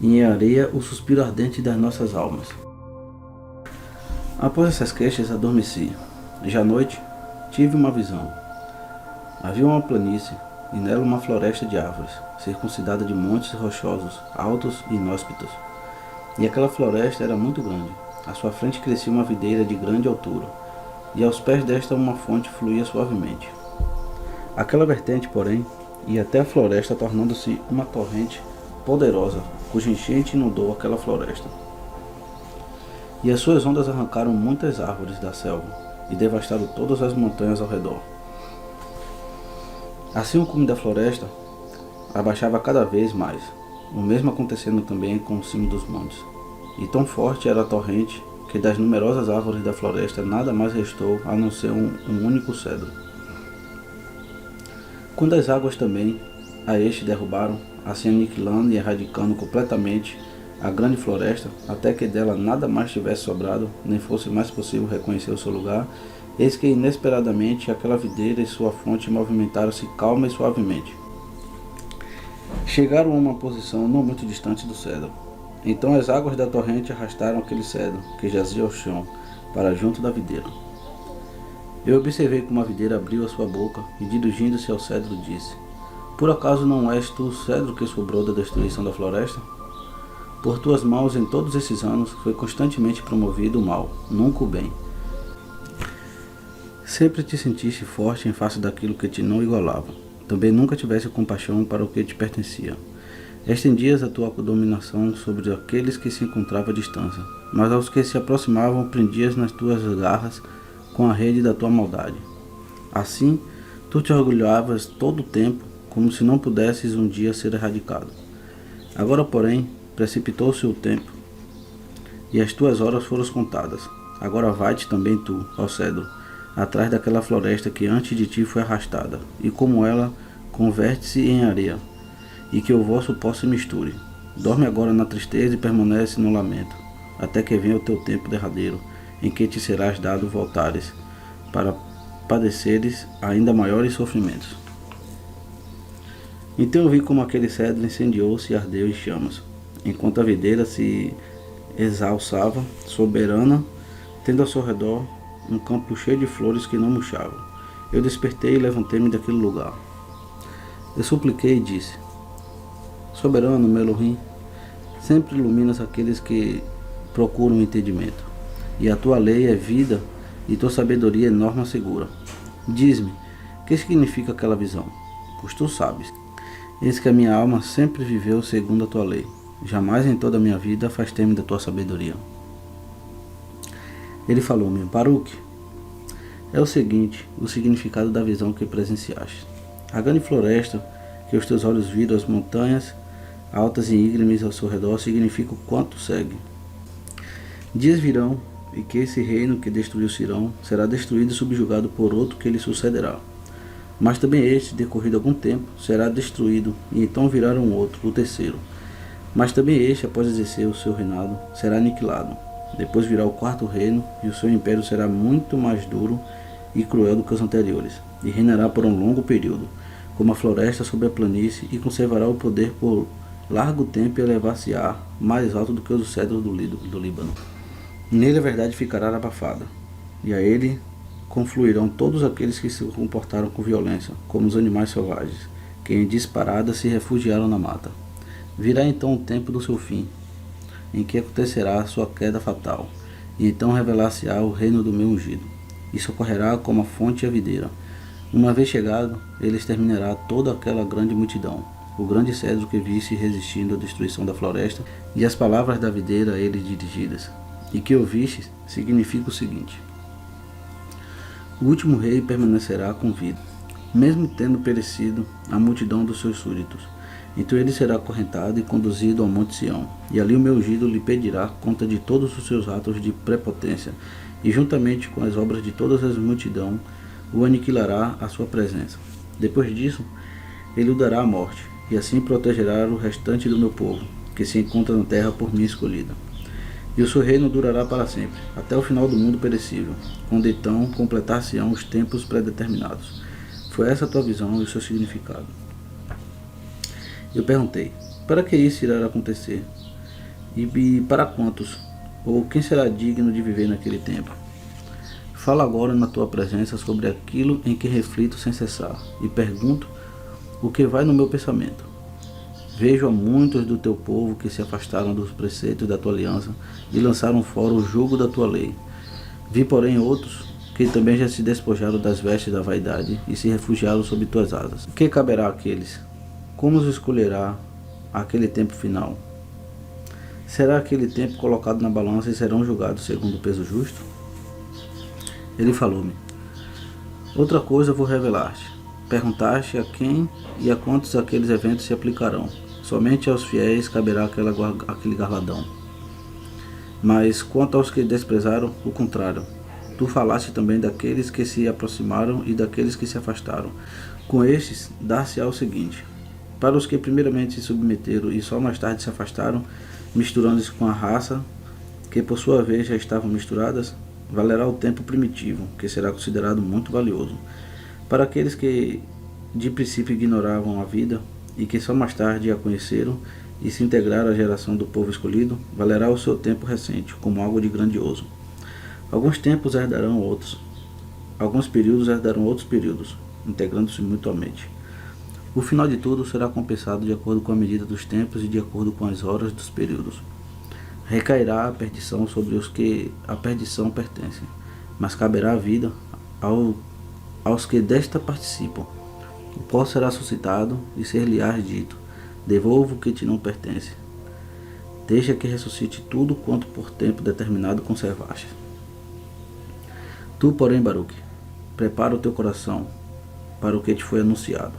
e em areia o suspiro ardente das nossas almas. Após essas queixas, adormeci. Já à noite, tive uma visão. Havia uma planície, e nela uma floresta de árvores, circuncidada de montes rochosos, altos e inóspitos. E aquela floresta era muito grande. À sua frente crescia uma videira de grande altura, e aos pés desta uma fonte fluía suavemente. Aquela vertente, porém, ia até a floresta, tornando-se uma torrente poderosa, cuja enchente inundou aquela floresta. E as suas ondas arrancaram muitas árvores da selva, e devastaram todas as montanhas ao redor. Assim o cume da floresta abaixava cada vez mais, o mesmo acontecendo também com o cimo dos montes. E tão forte era a torrente, que das numerosas árvores da floresta nada mais restou a não ser um único cedro. Quando as águas também a este derrubaram, assim aniquilando e erradicando completamente a grande floresta, até que dela nada mais tivesse sobrado, nem fosse mais possível reconhecer o seu lugar, eis que inesperadamente aquela videira e sua fonte movimentaram-se calma e suavemente. Chegaram a uma posição não muito distante do cedro. Então as águas da torrente arrastaram aquele cedro, que jazia ao chão, para junto da videira. Eu observei como a videira abriu a sua boca e, dirigindo-se ao cedro, disse: por acaso não és tu o cedro que sobrou da destruição da floresta? Por tuas mãos em todos esses anos foi constantemente promovido o mal, nunca o bem. Sempre te sentiste forte em face daquilo que te não igualava. Também nunca tiveste compaixão para o que te pertencia. Estendias a tua dominação sobre aqueles que se encontravam à distância, mas aos que se aproximavam prendias nas tuas garras com a rede da tua maldade. Assim, tu te orgulhavas todo o tempo, como se não pudesses um dia ser erradicado. Agora, porém, precipitou-se o tempo, e as tuas horas foram contadas. Agora vai-te também tu, ó cedro, atrás daquela floresta que antes de ti foi arrastada, e como ela, converte-se em areia, e que o vosso pó se misture. Dorme agora na tristeza e permanece no lamento, até que venha o teu tempo derradeiro, em que te serás dado voltares, para padeceres ainda maiores sofrimentos. Então eu vi como aquele cedro incendiou-se e ardeu em chamas, enquanto a videira se exalçava, soberana, tendo ao seu redor um campo cheio de flores que não murchavam. Eu despertei e levantei-me daquele lugar. Eu supliquei e disse: soberano, meu Elohim, sempre iluminas aqueles que procuram o entendimento, e a tua lei é vida e tua sabedoria é norma segura. Diz-me, o que significa aquela visão? Pois tu sabes. Eis que a minha alma sempre viveu segundo a tua lei. Jamais em toda a minha vida afastei-me da tua sabedoria. Ele falou-me: Baruque, é o seguinte, o significado da visão que presenciaste. A grande floresta que os teus olhos viram, as montanhas altas e íngremes ao seu redor, significa o quanto segue. Dias virão, e que esse reino que destruiu Cirão será destruído e subjugado por outro que lhe sucederá. Mas também este, decorrido algum tempo, será destruído, e então virá um outro, o terceiro. Mas também este, após exercer o seu reinado, será aniquilado. Depois virá o quarto reino, e o seu império será muito mais duro e cruel do que os anteriores, e reinará por um longo período, como a floresta sobre a planície, e conservará o poder por largo tempo e elevar-se-á mais alto do que os cedros do Líbano. Nele a verdade ficará abafada, e a ele confluirão todos aqueles que se comportaram com violência, como os animais selvagens, que em disparada se refugiaram na mata. Virá então o tempo do seu fim, em que acontecerá a sua queda fatal, e então revelar-se-á o reino do meu ungido. Isso ocorrerá como a fonte e a videira. Uma vez chegado, ele exterminará toda aquela grande multidão, o grande cedro que visse resistindo à destruição da floresta, e as palavras da videira a ele dirigidas, e que ouviste, significa o seguinte: o último rei permanecerá com vida, mesmo tendo perecido a multidão dos seus súditos. Então ele será acorrentado e conduzido ao monte Sião, e ali o meu ungido lhe pedirá conta de todos os seus atos de prepotência, e juntamente com as obras de todas as multidão o aniquilará à sua presença. Depois disso, ele o dará à morte, e assim protegerá o restante do meu povo, que se encontra na terra por mim escolhida. E o seu reino durará para sempre, até o final do mundo perecível, quando então completar-se-ão os tempos predeterminados. Foi essa a tua visão e o seu significado. Eu perguntei: para que isso irá acontecer? E para quantos? Ou quem será digno de viver naquele tempo? Fala agora na tua presença sobre aquilo em que reflito sem cessar, e pergunto o que vai no meu pensamento. Vejo a muitos do teu povo que se afastaram dos preceitos da tua aliança e lançaram fora o jugo da tua lei. Vi, porém, outros que também já se despojaram das vestes da vaidade e se refugiaram sob tuas asas. O que caberá àqueles? Como os escolherá aquele tempo final? Será aquele tempo colocado na balança e serão julgados segundo o peso justo? Ele falou-me: outra coisa vou revelar-te. Perguntaste a quem e a quantos aqueles eventos se aplicarão. Somente aos fiéis caberá aquele galardão. Mas quanto aos que desprezaram, o contrário. Tu falaste também daqueles que se aproximaram e daqueles que se afastaram. Com estes, dar-se-á o seguinte: para os que primeiramente se submeteram e só mais tarde se afastaram, misturando-se com a raça, que por sua vez já estavam misturadas, valerá o tempo primitivo, que será considerado muito valioso. Para aqueles que de princípio ignoravam a vida e que só mais tarde a conheceram e se integraram à geração do povo escolhido, valerá o seu tempo recente, como algo de grandioso. Alguns tempos herdarão outros, alguns períodos herdarão outros períodos, integrando-se mutuamente. O final de tudo será compensado de acordo com a medida dos tempos e de acordo com as horas dos períodos. Recairá a perdição sobre os que a perdição pertence, mas caberá a vida aos que desta participam. O pó será suscitado e ser-lhe-á dito: devolva o que te não pertence. Deixa que ressuscite tudo quanto por tempo determinado conservaste. Tu, porém, Baruque, prepara o teu coração para o que te foi anunciado.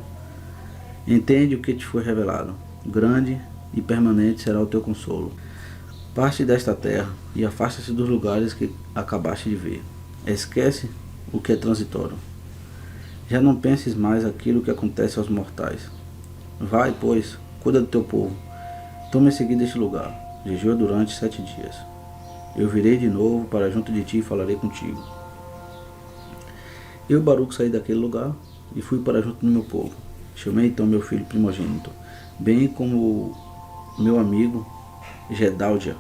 Entende o que te foi revelado. Grande e permanente será o teu consolo. Parte desta terra e afasta-se dos lugares que acabaste de ver. Esquece o que é transitório. Já não penses mais aquilo que acontece aos mortais. Vai, pois, cuida do teu povo. Toma em seguida este lugar. Jejua durante 7 dias. Eu virei de novo para junto de ti e falarei contigo. Eu, Baruque, saí daquele lugar e fui para junto do meu povo. Chamei então meu filho primogênito, bem como meu amigo Gedaldia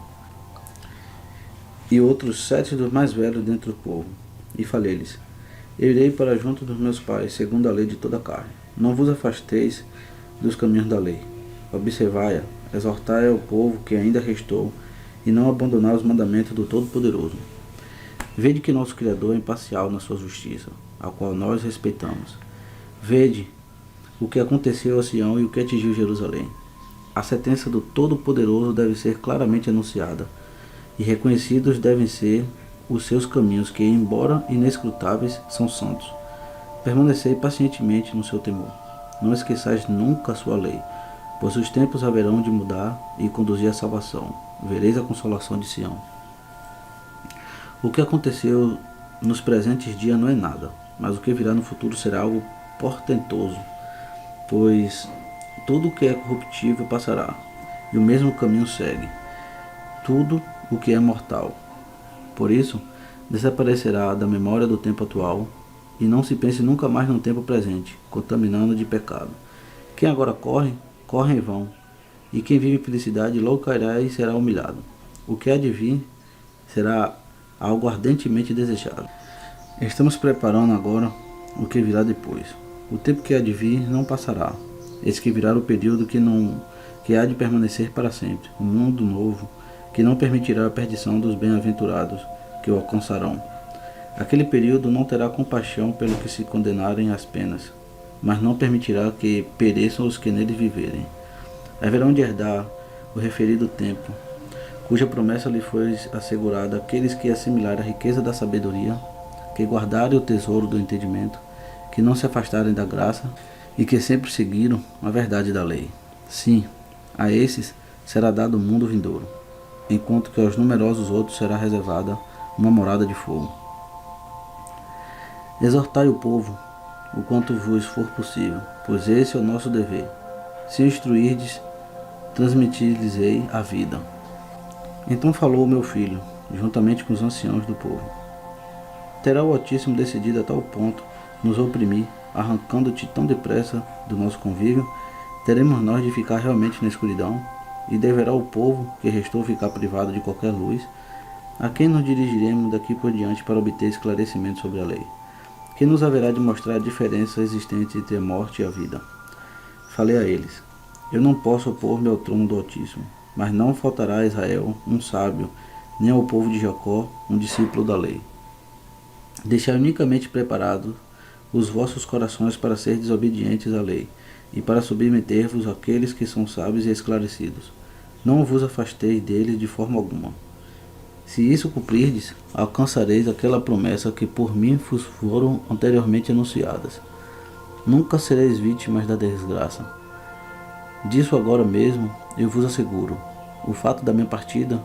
e outros 7 dos mais velhos dentre o povo, e falei-lhes: eu irei para junto dos meus pais, segundo a lei de toda a carne. Não vos afasteis dos caminhos da lei. Observai-a, exortai ao povo que ainda restou, e não abandonar os mandamentos do Todo-Poderoso. Vede que nosso Criador é imparcial na sua justiça, a qual nós respeitamos. Vede o que aconteceu a Sião e o que atingiu Jerusalém. A sentença do Todo-Poderoso deve ser claramente anunciada, e reconhecidos devem ser os seus caminhos, que, embora inescrutáveis, são santos. Permanecei pacientemente no seu temor. Não esqueçais nunca a sua lei, pois os tempos haverão de mudar e conduzir à salvação. Vereis a consolação de Sião. O que aconteceu nos presentes dias não é nada, mas o que virá no futuro será algo portentoso, pois tudo o que é corruptível passará, e o mesmo caminho segue tudo o que é mortal. Por isso, desaparecerá da memória do tempo atual e não se pense nunca mais no tempo presente, contaminando de pecado. Quem agora corre, corre em vão, e quem vive em felicidade logo cairá e será humilhado. O que há de vir será algo ardentemente desejado. Estamos preparando agora o que virá depois. O tempo que há de vir não passará. Esse que virá o período que há de permanecer para sempre. Um mundo novo que não permitirá a perdição dos bem-aventurados que o alcançarão. Aquele período não terá compaixão pelo que se condenarem às penas, mas não permitirá que pereçam os que nele viverem. Haverão de herdar o referido tempo, cuja promessa lhe foi assegurada àqueles que assimilarem a riqueza da sabedoria, que guardarem o tesouro do entendimento, que não se afastarem da graça e que sempre seguiram a verdade da lei. Sim, a esses será dado o mundo vindouro, enquanto que aos numerosos outros será reservada uma morada de fogo. Exortai o povo, o quanto vos for possível, pois esse é o nosso dever. Se instruirdes, transmitir-lhes-ei a vida. Então falou o meu filho, juntamente com os anciãos do povo. Terá o Altíssimo decidido a tal ponto nos oprimir, arrancando-te tão depressa do nosso convívio, teremos nós de ficar realmente na escuridão, e deverá o povo que restou ficar privado de qualquer luz, a quem nos dirigiremos daqui por diante para obter esclarecimento sobre a lei, que nos haverá de mostrar a diferença existente entre a morte e a vida. Falei a eles: eu não posso opor-me ao trono do Altíssimo, mas não faltará a Israel um sábio, nem ao povo de Jacó um discípulo da lei. Deixai unicamente preparados os vossos corações para ser desobedientes à lei, e para submeter-vos àqueles que são sábios e esclarecidos. Não vos afasteis deles de forma alguma. Se isso cumprirdes, alcançareis aquela promessa que por mim vos foram anteriormente anunciadas. Nunca sereis vítimas da desgraça. Disso agora mesmo eu vos asseguro. O fato da minha partida,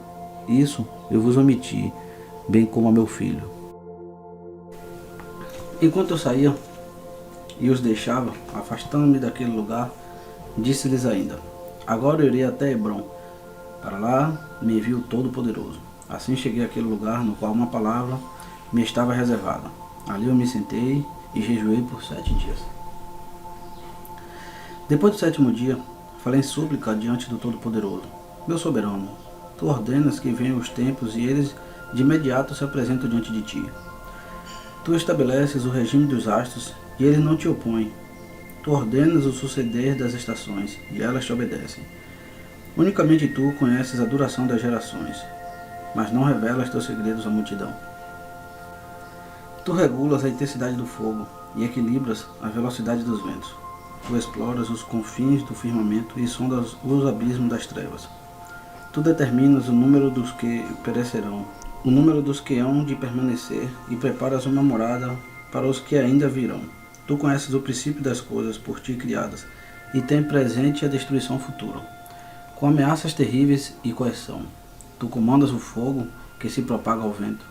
isso eu vos omiti, bem como a meu filho. Enquanto eu saía e os deixava, afastando-me daquele lugar, disse-lhes ainda: agora eu irei até Hebrom. Para lá me envia o Todo-Poderoso. Assim cheguei àquele lugar no qual uma palavra me estava reservada. Ali eu me sentei e jejuei por 7 dias. Depois do 7º dia, falei em súplica diante do Todo-Poderoso: meu soberano, tu ordenas que venham os tempos e eles de imediato se apresentam diante de ti. Tu estabeleces o regime dos astros e eles não te opõem. Tu ordenas o suceder das estações e elas te obedecem. Unicamente tu conheces a duração das gerações, mas não revelas teus segredos à multidão. Tu regulas a intensidade do fogo e equilibras a velocidade dos ventos. Tu exploras os confins do firmamento e sondas os abismos das trevas. Tu determinas o número dos que perecerão, o número dos que hão de permanecer, e preparas uma morada para os que ainda virão. Tu conheces o princípio das coisas por ti criadas, e tem presente a destruição futura, com ameaças terríveis e coerção. Tu comandas o fogo que se propaga ao vento.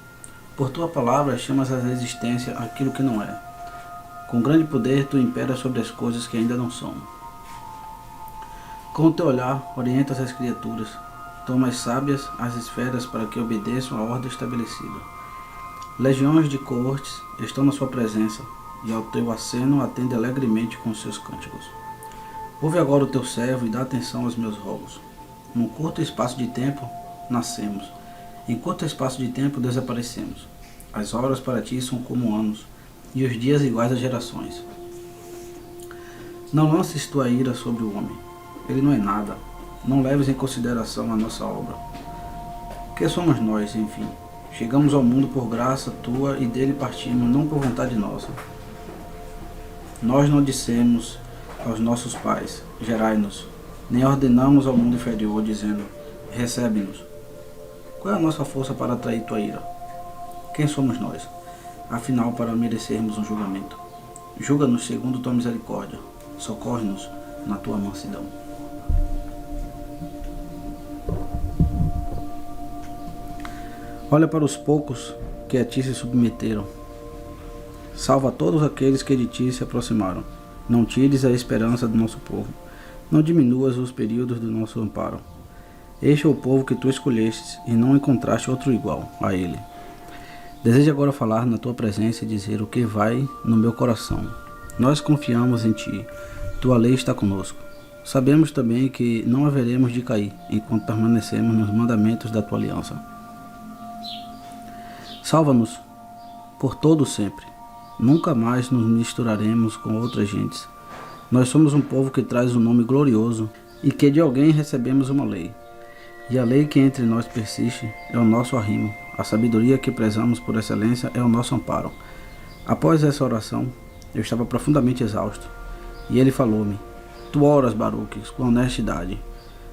Por tua palavra chamas à existência aquilo que não é. Com grande poder tu imperas sobre as coisas que ainda não são. Com o teu olhar orientas as criaturas, tomas sábias as esferas para que obedeçam a ordem estabelecida. Legiões de coortes estão na sua presença, e ao teu aceno atende alegremente com seus cânticos. Ouve agora o teu servo e dá atenção aos meus rogos. Num curto espaço de tempo nascemos, em curto espaço de tempo desaparecemos. As horas para ti são como anos, e os dias iguais às gerações. Não lances tua ira sobre o homem, ele não é nada. Não leves em consideração a nossa obra. Que somos nós, enfim? Chegamos ao mundo por graça tua e dele partimos, não por vontade nossa. Nós não dissemos aos nossos pais: gerai-nos, nem ordenamos ao mundo inferior, dizendo: recebe-nos. Qual é a nossa força para atrair tua ira? Quem somos nós, afinal, para merecermos um julgamento? Julga-nos segundo tua misericórdia, socorre-nos na tua mansidão. Olha para os poucos que a ti se submeteram. Salva todos aqueles que de ti se aproximaram. Não tires a esperança do nosso povo. Não diminuas os períodos do nosso amparo. Este é o povo que tu escolhestes, e não encontraste outro igual a ele. Desejo agora falar na tua presença e dizer o que vai no meu coração. Nós confiamos em ti, tua lei está conosco. Sabemos também que não haveremos de cair enquanto permanecemos nos mandamentos da tua aliança. Salva-nos por todo sempre. Nunca mais nos misturaremos com outras gentes. Nós somos um povo que traz um nome glorioso e que de alguém recebemos uma lei. E a lei que entre nós persiste é o nosso arrimo. A sabedoria que prezamos por excelência é o nosso amparo. Após essa oração, eu estava profundamente exausto. E ele falou-me: Tu oras, Baruque, com honestidade.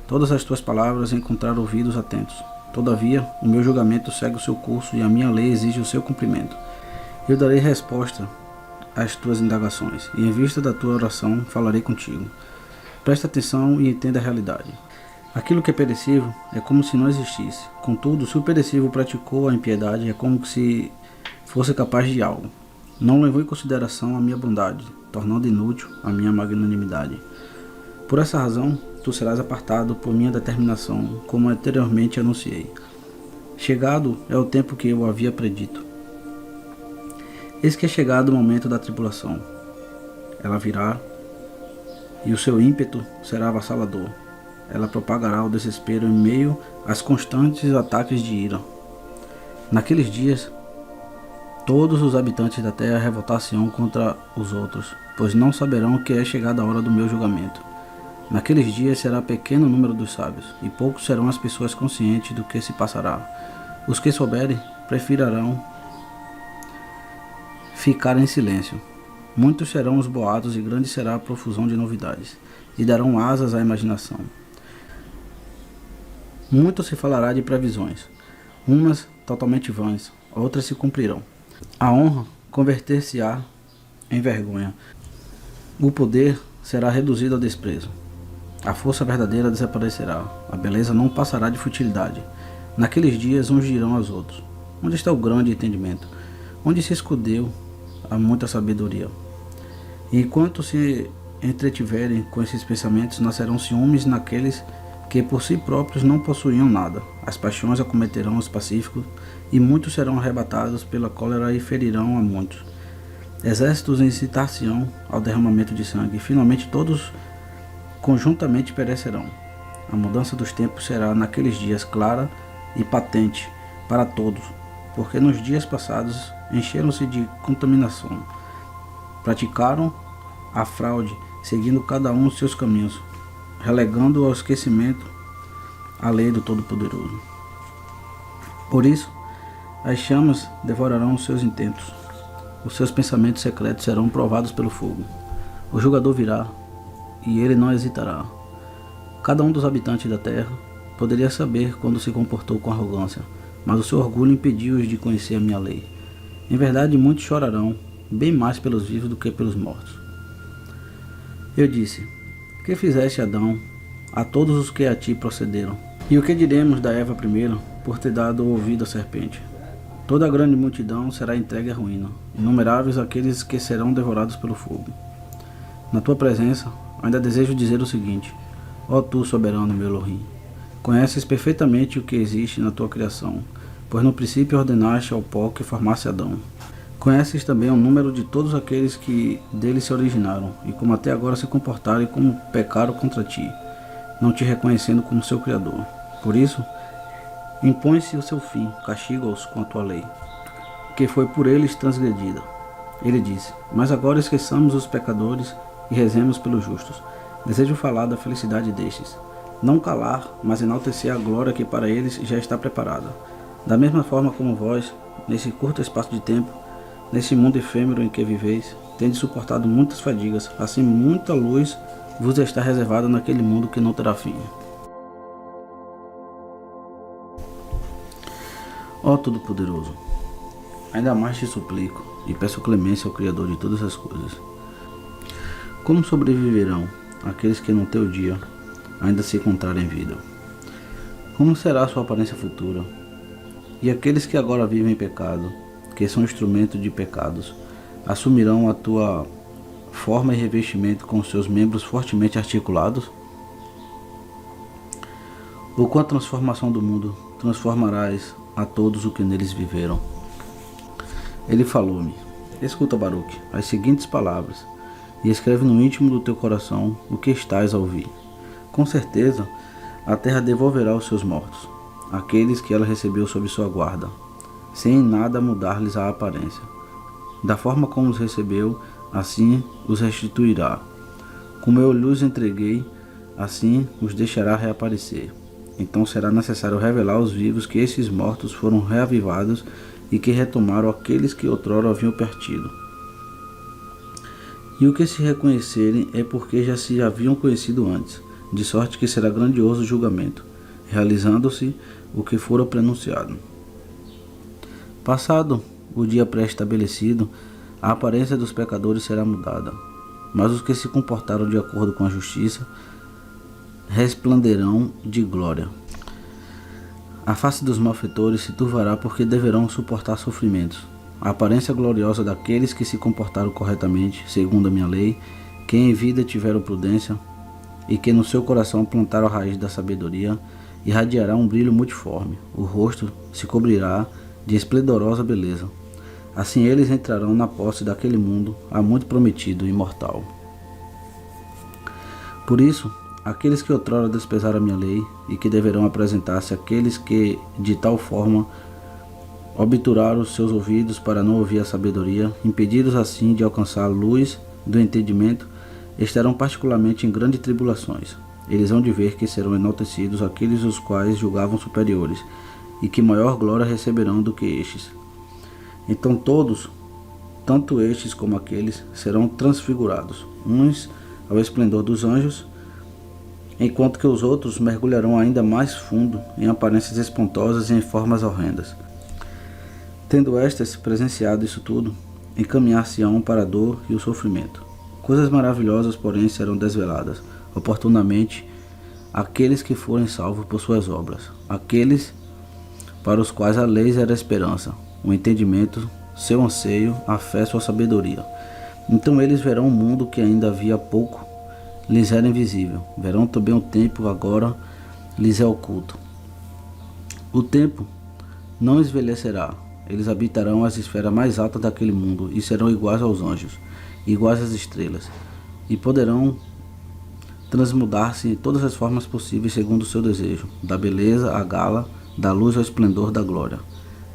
Todas as tuas palavras encontraram ouvidos atentos. Todavia, o meu julgamento segue o seu curso e a minha lei exige o seu cumprimento. Eu darei resposta às tuas indagações, e em vista da tua oração falarei contigo. Presta atenção e entenda a realidade. Aquilo que é perecível é como se não existisse. Contudo, se o perecível praticou a impiedade, é como se fosse capaz de algo. Não levou em consideração a minha bondade, tornando inútil a minha magnanimidade. Por essa razão, tu serás apartado por minha determinação, como anteriormente anunciei. Chegado é o tempo que eu havia predito. Eis que é chegado o momento da tribulação. Ela virá, e o seu ímpeto será avassalador. Ela propagará o desespero em meio aos constantes ataques de ira. Naqueles dias, todos os habitantes da terra revoltar-se-ão contra os outros, pois não saberão que é chegada a hora do meu julgamento. Naqueles dias será pequeno o número dos sábios, e poucos serão as pessoas conscientes do que se passará. Os que souberem preferirão ficar em silêncio. Muitos serão os boatos e grande será a profusão de novidades, e darão asas à imaginação. Muito se falará de previsões, umas totalmente vãs, outras se cumprirão. A honra converter-se-á em vergonha. O poder será reduzido ao desprezo. A força verdadeira desaparecerá. A beleza não passará de futilidade. Naqueles dias uns dirão aos outros: onde está o grande entendimento? Onde se escondeu a muita sabedoria? E enquanto se entretiverem com esses pensamentos, nascerão ciúmes naqueles que por si próprios não possuíam nada. As paixões acometerão os pacíficos, e muitos serão arrebatados pela cólera e ferirão a muitos. Exércitos incitar-se-ão ao derramamento de sangue, e finalmente todos conjuntamente perecerão. A mudança dos tempos será naqueles dias clara e patente para todos, porque nos dias passados encheram-se de contaminação. Praticaram a fraude, seguindo cada um os seus caminhos, relegando ao esquecimento a lei do Todo-Poderoso. Por isso, as chamas devorarão os seus intentos. Os seus pensamentos secretos serão provados pelo fogo. O julgador virá, e ele não hesitará. Cada um dos habitantes da terra poderia saber quando se comportou com arrogância, mas o seu orgulho impediu-os de conhecer a minha lei. Em verdade, muitos chorarão, bem mais pelos vivos do que pelos mortos. Eu disse: que fizeste, Adão, a todos os que a ti procederam? E o que diremos da Eva primeiro, por ter dado ouvido à serpente? Toda a grande multidão será entregue à ruína, inumeráveis aqueles que serão devorados pelo fogo. Na tua presença, ainda desejo dizer o seguinte: ó tu, soberano meu Elohim, conheces perfeitamente o que existe na tua criação, pois no princípio ordenaste ao pó que formasse Adão. Conheces também o número de todos aqueles que dele se originaram, e como até agora se comportaram e como pecaram contra ti, não te reconhecendo como seu Criador. Por isso, impõe-se o seu fim, castiga-os com a tua lei, que foi por eles transgredida. Ele disse: mas agora esqueçamos os pecadores e rezemos pelos justos. Desejo falar da felicidade destes, não calar, mas enaltecer a glória que para eles já está preparada. Da mesma forma como vós, nesse curto espaço de tempo, nesse mundo efêmero em que viveis, tendes suportado muitas fadigas, assim muita luz vos está reservada naquele mundo que não terá fim. Ó Todo-Poderoso, ainda mais te suplico e peço clemência ao Criador de todas as coisas. Como sobreviverão aqueles que no teu dia ainda se encontrarem em vida? Como será a sua aparência futura? E aqueles que agora vivem em pecado, que são instrumento de pecados, assumirão a tua forma e revestimento com seus membros fortemente articulados? Ou com a transformação do mundo transformarás a todos os que neles viveram? Ele falou-me: escuta, Baruque, as seguintes palavras, e escreve no íntimo do teu coração o que estás a ouvir. Com certeza, a terra devolverá os seus mortos, aqueles que ela recebeu sob sua guarda, sem em nada mudar-lhes a aparência. Da forma como os recebeu, assim os restituirá. Como eu lhes entreguei, assim os deixará reaparecer. Então será necessário revelar aos vivos que esses mortos foram reavivados e que retomaram aqueles que outrora haviam partido. E o que se reconhecerem é porque já se haviam conhecido antes, de sorte que será grandioso o julgamento, realizando-se o que fora prenunciado. Passado o dia pré-estabelecido, a aparência dos pecadores será mudada, mas os que se comportaram de acordo com a justiça resplandecerão de glória. A face dos malfeitores se turvará porque deverão suportar sofrimentos. A aparência gloriosa daqueles que se comportaram corretamente, segundo a minha lei, que em vida tiveram prudência e que no seu coração plantaram a raiz da sabedoria, irradiará um brilho multiforme. O rosto se cobrirá de esplendorosa beleza. Assim eles entrarão na posse daquele mundo há muito prometido e imortal. Por isso, aqueles que outrora desprezaram a minha lei e que deverão apresentar-se àqueles que de tal forma obturaram os seus ouvidos para não ouvir a sabedoria, impedidos assim de alcançar a luz do entendimento, estarão particularmente em grandes tribulações. Eles hão de ver que serão enaltecidos aqueles os quais julgavam superiores, e que maior glória receberão do que estes. Então todos, tanto estes como aqueles, serão transfigurados, uns ao esplendor dos anjos, enquanto que os outros mergulharão ainda mais fundo em aparências espantosas e em formas horrendas. Tendo estas presenciado isso tudo, encaminhar-se-ão para a dor e o sofrimento. Coisas maravilhosas, porém, serão desveladas, oportunamente, àqueles que forem salvos por suas obras, aqueles para os quais a lei era a esperança, o entendimento, seu anseio, a fé, sua sabedoria. Então eles verão um mundo que ainda havia pouco lhes era invisível, verão também o tempo agora lhes é oculto. O tempo não envelhecerá, eles habitarão as esferas mais altas daquele mundo e serão iguais aos anjos, iguais às estrelas, e poderão transmudar-se em todas as formas possíveis segundo o seu desejo, da beleza à gala, da luz ao esplendor da glória.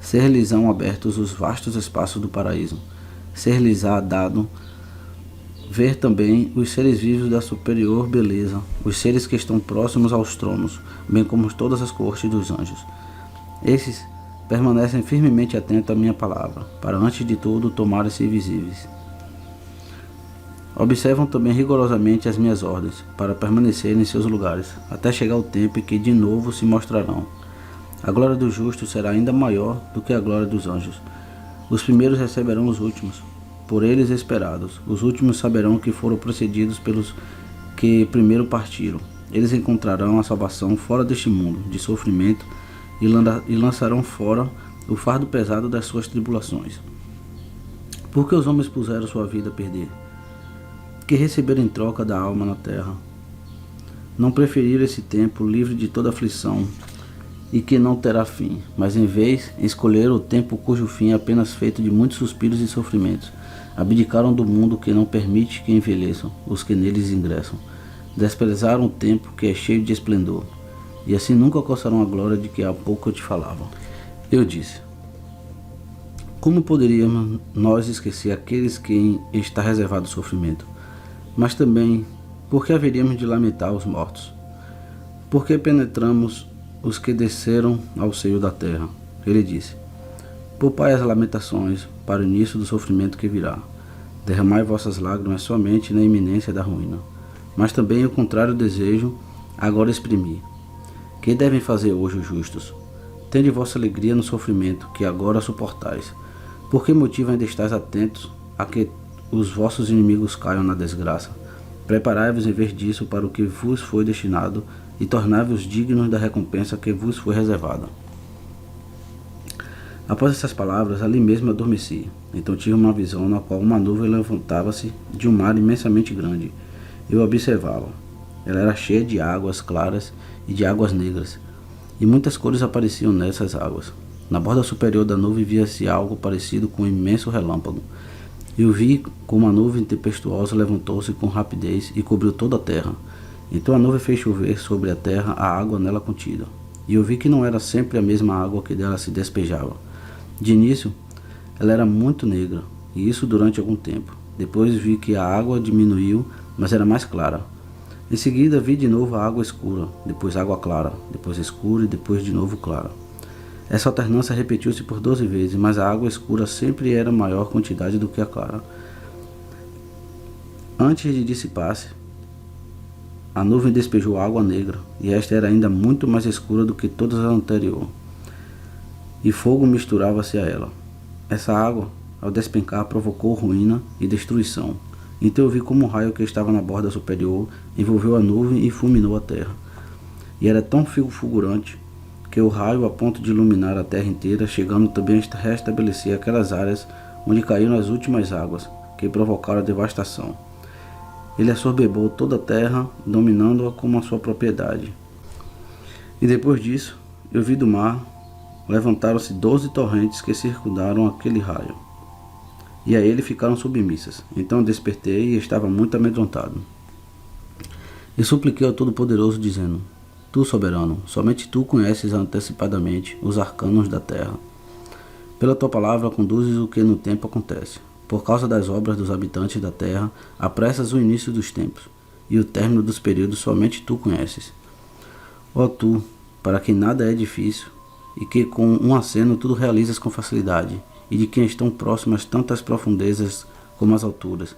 Ser-lhes-ão abertos os vastos espaços do paraíso, ser-lhes-á dado ver também os seres vivos da superior beleza, os seres que estão próximos aos tronos, bem como todas as cortes dos anjos. Esses permanecem firmemente atentos à minha palavra, para antes de tudo tomarem-se visíveis. Observam também rigorosamente as minhas ordens, para permanecerem em seus lugares, até chegar o tempo em que de novo se mostrarão. A glória dos justos será ainda maior do que a glória dos anjos. Os primeiros receberão os últimos, por eles esperados. Os últimos saberão que foram precedidos pelos que primeiro partiram. Eles encontrarão a salvação fora deste mundo de sofrimento e lançarão fora o fardo pesado das suas tribulações. Porque os homens puseram sua vida a perder? Que receberam em troca da alma na terra? Não preferiram esse tempo livre de toda aflição e que não terá fim, mas em vez escolheram o tempo cujo fim é apenas feito de muitos suspiros e sofrimentos. Abdicaram do mundo que não permite que envelheçam os que neles ingressam. Desprezaram o tempo que é cheio de esplendor, e assim nunca alcançarão a glória de que há pouco eu te falava. Eu disse: como poderíamos nós esquecer aqueles que está reservado o sofrimento? Mas também, por que haveríamos de lamentar os mortos? Por que penetramos os que desceram ao seio da terra? Ele disse: poupai as lamentações para o início do sofrimento que virá. Derramai vossas lágrimas somente na iminência da ruína. Mas também o contrário desejo agora exprimir. Que devem fazer hoje os justos? Tende vossa alegria no sofrimento que agora suportais. Por que motivo ainda estáis atentos a que os vossos inimigos caiam na desgraça? Preparai-vos em vez disso para o que vos foi destinado e tornai-vos dignos da recompensa que vos foi reservada. Após essas palavras, ali mesmo adormeci. Então tive uma visão na qual uma nuvem levantava-se de um mar imensamente grande. Eu observava. Ela era cheia de águas claras e de águas negras, e muitas cores apareciam nessas águas. Na borda superior da nuvem via-se algo parecido com um imenso relâmpago. Eu vi como a nuvem tempestuosa levantou-se com rapidez e cobriu toda a terra. Então a nuvem fez chover sobre a terra a água nela contida. E eu vi que não era sempre a mesma água que dela se despejava. De início, ela era muito negra, e isso durante algum tempo. Depois vi que a água diminuiu, mas era mais clara. Em seguida vi de novo a água escura, depois água clara, depois escura e depois de novo clara. Essa alternância repetiu-se por 12 vezes, mas a água escura sempre era maior quantidade do que a clara. Antes de dissipar-se, a nuvem despejou água negra, e esta era ainda muito mais escura do que todas as anteriores. E fogo misturava-se a ela. Essa água, ao despencar, provocou ruína e destruição. Então eu vi como um raio que estava na borda superior envolveu a nuvem e fulminou a terra. E era tão fulgurante que o raio, a ponto de iluminar a terra inteira, chegando também a restabelecer aquelas áreas onde caíram as últimas águas, que provocaram a devastação. Ele assoberbou toda a terra, dominando-a como a sua propriedade. E depois disso, eu vi do mar, levantaram-se 12 torrentes que circundaram aquele raio, e a ele ficaram submissas. Então despertei e estava muito amedrontado. E supliquei ao Todo-Poderoso, dizendo: Tu, soberano, somente tu conheces antecipadamente os arcanos da terra. Pela tua palavra conduzes o que no tempo acontece. Por causa das obras dos habitantes da terra, apressas o início dos tempos, e o término dos períodos somente tu conheces. Ó tu, para quem nada é difícil, e que com um aceno tudo realizas com facilidade, e de quem estão próximas tanto as profundezas como as alturas,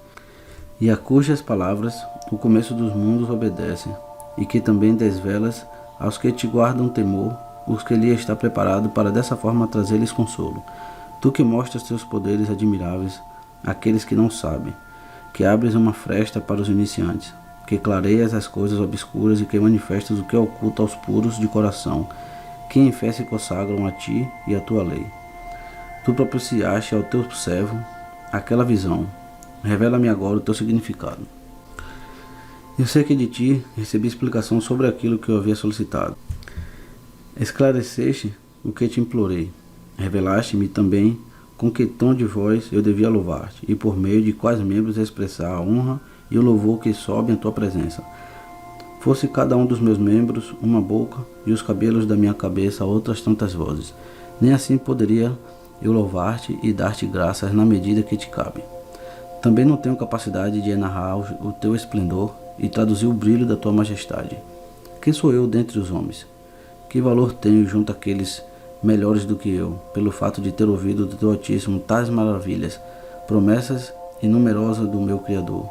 e a cujas palavras o começo dos mundos obedece, e que também desvelas aos que te guardam temor, os que lhe está preparado para dessa forma trazer-lhes consolo. Tu que mostras teus poderes admiráveis àqueles que não sabem, que abres uma fresta para os iniciantes, que clareias as coisas obscuras e que manifestas o que é oculto aos puros de coração, que em fé se consagram a ti e à tua lei. Tu propiciaste ao teu servo aquela visão. Revela-me agora o teu significado. Eu sei que de ti recebi explicação sobre aquilo que eu havia solicitado. Esclareceste o que te implorei. Revelaste-me também com que tom de voz eu devia louvar-te, e por meio de quais membros expressar a honra e o louvor que sobe à tua presença. Fosse cada um dos meus membros uma boca, e os cabelos da minha cabeça outras tantas vozes. Nem assim poderia eu louvar-te e dar-te graças na medida que te cabe. Também não tenho capacidade de narrar o teu esplendor e traduzir o brilho da tua majestade. Quem sou eu dentre os homens? Que valor tenho junto àqueles melhores do que eu, pelo fato de ter ouvido do teu Altíssimo tais maravilhas, promessas inumerosas do meu Criador.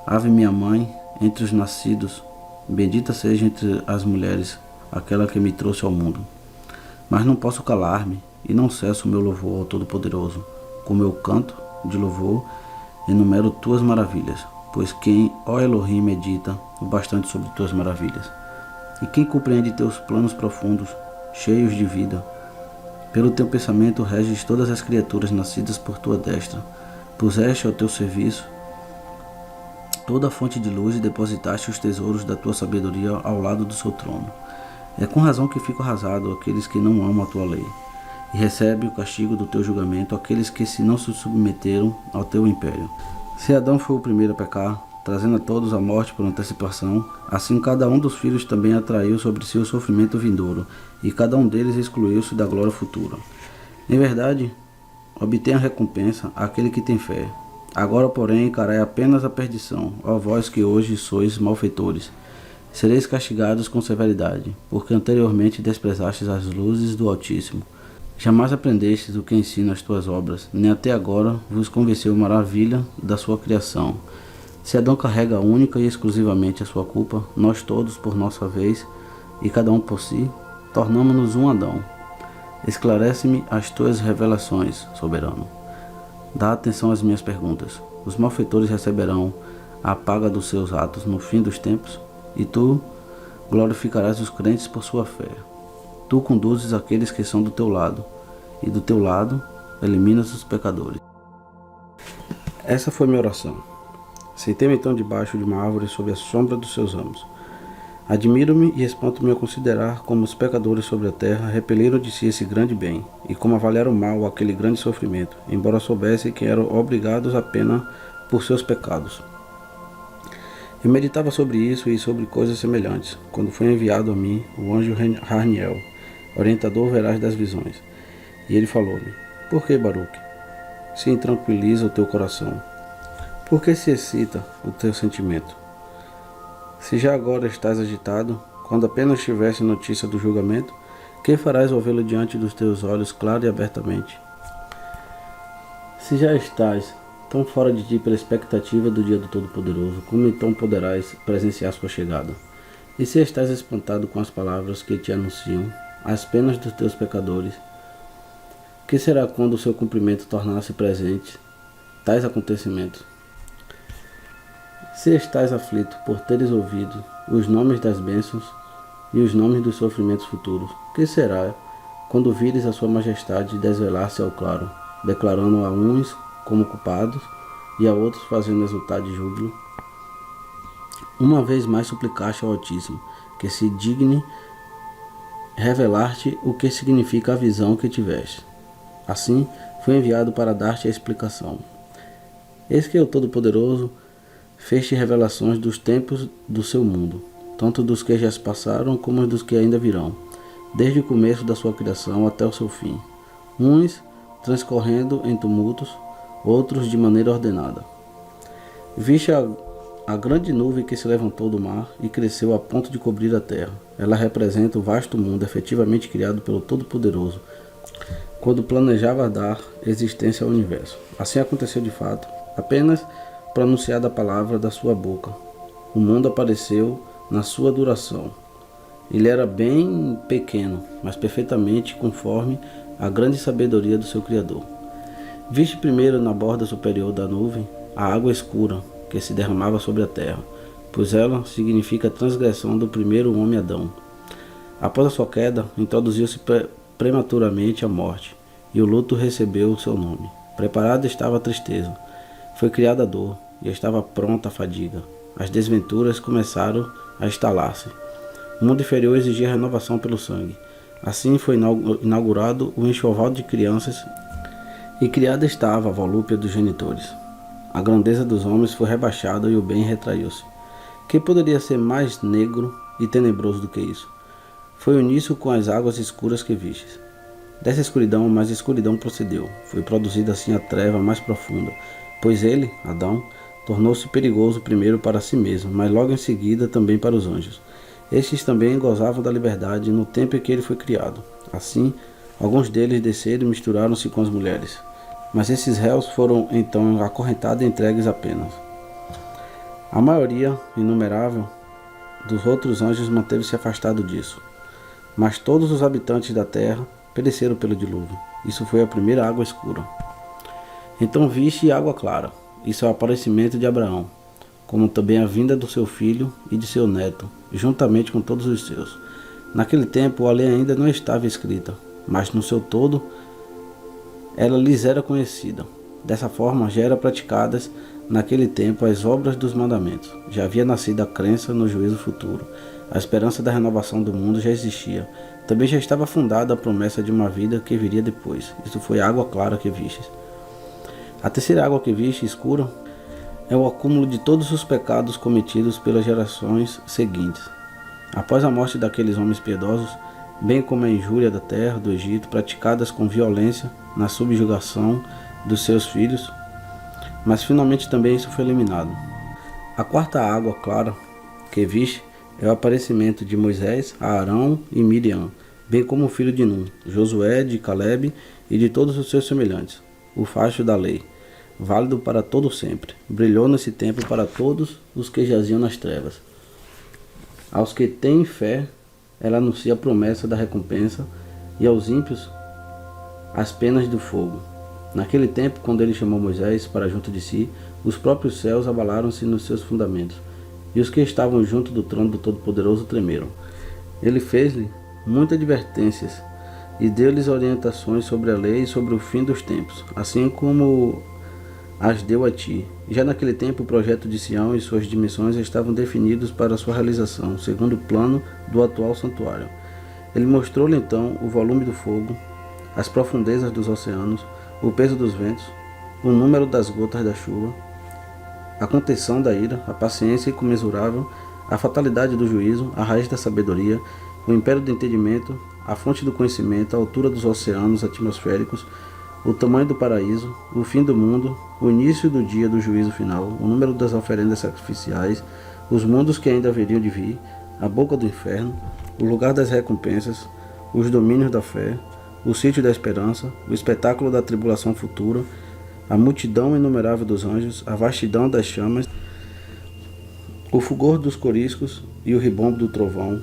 Ave minha mãe, entre os nascidos, bendita seja entre as mulheres aquela que me trouxe ao mundo. Mas não posso calar-me, e não cesso o meu louvor ao Todo-Poderoso. Com meu canto de louvor, enumero tuas maravilhas, pois quem, ó Elohim, medita o bastante sobre tuas maravilhas, e quem compreende teus planos profundos, cheios de vida, pelo teu pensamento reges todas as criaturas nascidas por tua destra, puseste ao teu serviço toda a fonte de luz e depositaste os tesouros da tua sabedoria ao lado do seu trono. É com razão que fico arrasado aqueles que não amam a tua lei, e recebe o castigo do teu julgamento aqueles que não se submeteram ao teu império. Se Adão foi o primeiro a pecar, trazendo a todos a morte por antecipação, assim cada um dos filhos também atraiu sobre si o sofrimento vindouro, e cada um deles excluiu-se da glória futura. Em verdade, obtém a recompensa aquele que tem fé. Agora, porém, encarai apenas a perdição, ó vós que hoje sois malfeitores. Sereis castigados com severidade, porque anteriormente desprezastes as luzes do Altíssimo. Jamais aprendestes o que ensina as tuas obras, nem até agora vos convenceu a maravilha da sua criação. Se Adão carrega única e exclusivamente a sua culpa, nós todos, por nossa vez, e cada um por si, tornamo-nos um Adão. Esclarece-me as tuas revelações, soberano. Dá atenção às minhas perguntas. Os malfeitores receberão a paga dos seus atos no fim dos tempos, e tu glorificarás os crentes por sua fé. Tu conduzes aqueles que são do teu lado, e do teu lado eliminas os pecadores. Essa foi minha oração. Sentei-me então debaixo de uma árvore sob a sombra dos seus ramos. Admiro-me e espanto-me ao considerar como os pecadores sobre a terra repeliram de si esse grande bem, e como avaliaram mal aquele grande sofrimento, embora soubessem que eram obrigados à pena por seus pecados. Eu meditava sobre isso e sobre coisas semelhantes, quando foi enviado a mim o anjo Raniel, orientador veraz das visões. E ele falou-me: Por que, Baruque, se intranquiliza o teu coração? Por que se excita o teu sentimento? Se já agora estás agitado, quando apenas tivesse notícia do julgamento, que farás ao vê-lo diante dos teus olhos claro e abertamente? Se já estás tão fora de ti pela expectativa do dia do Todo-Poderoso, como então poderás presenciar sua chegada? E se estás espantado com as palavras que te anunciam as penas dos teus pecadores, que será quando o seu cumprimento tornar-se presente tais acontecimentos? Se estás aflito por teres ouvido os nomes das bênçãos e os nomes dos sofrimentos futuros, que será quando vires a sua majestade desvelar-se ao claro, declarando a uns como culpados e a outros fazendo exultar de júbilo? Uma vez mais suplicaste ao Altíssimo que se digne revelar-te o que significa a visão que tiveste. Assim, fui enviado para dar-te a explicação. Eis que o Todo-Poderoso fez-te revelações dos tempos do seu mundo, tanto dos que já se passaram como dos que ainda virão, desde o começo da sua criação até o seu fim, uns transcorrendo em tumultos, outros de maneira ordenada. Viste a grande nuvem que se levantou do mar e cresceu a ponto de cobrir a terra. Ela representa o vasto mundo efetivamente criado pelo Todo-Poderoso, quando planejava dar existência ao universo. Assim aconteceu de fato, apenas pronunciada a palavra da sua boca. O mundo apareceu na sua duração. Ele era bem pequeno, mas perfeitamente conforme a grande sabedoria do seu Criador. Viste primeiro na borda superior da nuvem a água escura que se derramava sobre a terra, pois ela significa a transgressão do primeiro homem Adão. Após a sua queda, introduziu-se prematuramente a morte, e o luto recebeu o seu nome. Preparada estava a tristeza, foi criada a dor, e estava pronta a fadiga. As desventuras começaram a instalar-se. O mundo inferior exigia renovação pelo sangue. Assim foi inaugurado o enxoval de crianças, e criada estava a volúpia dos genitores. A grandeza dos homens foi rebaixada e o bem retraiu-se. Que poderia ser mais negro e tenebroso do que isso? Foi uníssono com as águas escuras que vistes. Dessa escuridão, mais escuridão procedeu. Foi produzida assim a treva mais profunda, pois ele, Adão, tornou-se perigoso primeiro para si mesmo, mas logo em seguida também para os anjos. Estes também gozavam da liberdade no tempo em que ele foi criado. Assim, alguns deles desceram e misturaram-se com as mulheres. Mas esses réus foram então acorrentados e entregues a penas. A maioria, inumerável, dos outros anjos manteve-se afastado disso. Mas todos os habitantes da terra pereceram pelo dilúvio. Isso foi a primeira água escura. Então viste água clara. Isso é o aparecimento de Abraão, como também a vinda do seu filho e de seu neto, juntamente com todos os seus. Naquele tempo a lei ainda não estava escrita, mas no seu todo ela lhes era conhecida. Dessa forma já eram praticadas naquele tempo as obras dos mandamentos. Já havia nascido a crença no juízo futuro. A esperança da renovação do mundo já existia. Também já estava fundada a promessa de uma vida que viria depois. Isso foi a água clara que vistes. A terceira água que viste, escura, é o acúmulo de todos os pecados cometidos pelas gerações seguintes. Após a morte daqueles homens piedosos, bem como a injúria da terra do Egito, praticadas com violência na subjugação dos seus filhos, mas finalmente também isso foi eliminado. A quarta água clara que viste é o aparecimento de Moisés, Arão e Miriam, bem como o filho de Num, Josué, de Caleb e de todos os seus semelhantes. O facho da lei, válido para todo sempre, brilhou nesse tempo para todos os que jaziam nas trevas. Aos que têm fé, ela anuncia a promessa da recompensa, e aos ímpios as penas do fogo. Naquele tempo, quando ele chamou Moisés para junto de si, os próprios céus abalaram-se nos seus fundamentos, e os que estavam junto do trono do Todo-Poderoso tremeram. Ele fez-lhe muitas advertências, e deu-lhes orientações sobre a lei e sobre o fim dos tempos, assim como as deu a ti. Já naquele tempo o projeto de Sião e suas dimensões estavam definidos para sua realização, segundo o plano do atual santuário. Ele mostrou-lhe então o volume do fogo, as profundezas dos oceanos, o peso dos ventos, o número das gotas da chuva, a contenção da ira, a paciência incomensurável, a fatalidade do juízo, a raiz da sabedoria, o império do entendimento, a fonte do conhecimento, a altura dos oceanos atmosféricos, o tamanho do paraíso, o fim do mundo, o início do dia do juízo final, o número das oferendas sacrificiais, os mundos que ainda haveriam de vir, a boca do inferno, o lugar das recompensas, os domínios da fé, o sítio da esperança, o espetáculo da tribulação futura, a multidão inumerável dos anjos, a vastidão das chamas, o fulgor dos coriscos e o ribombo do trovão,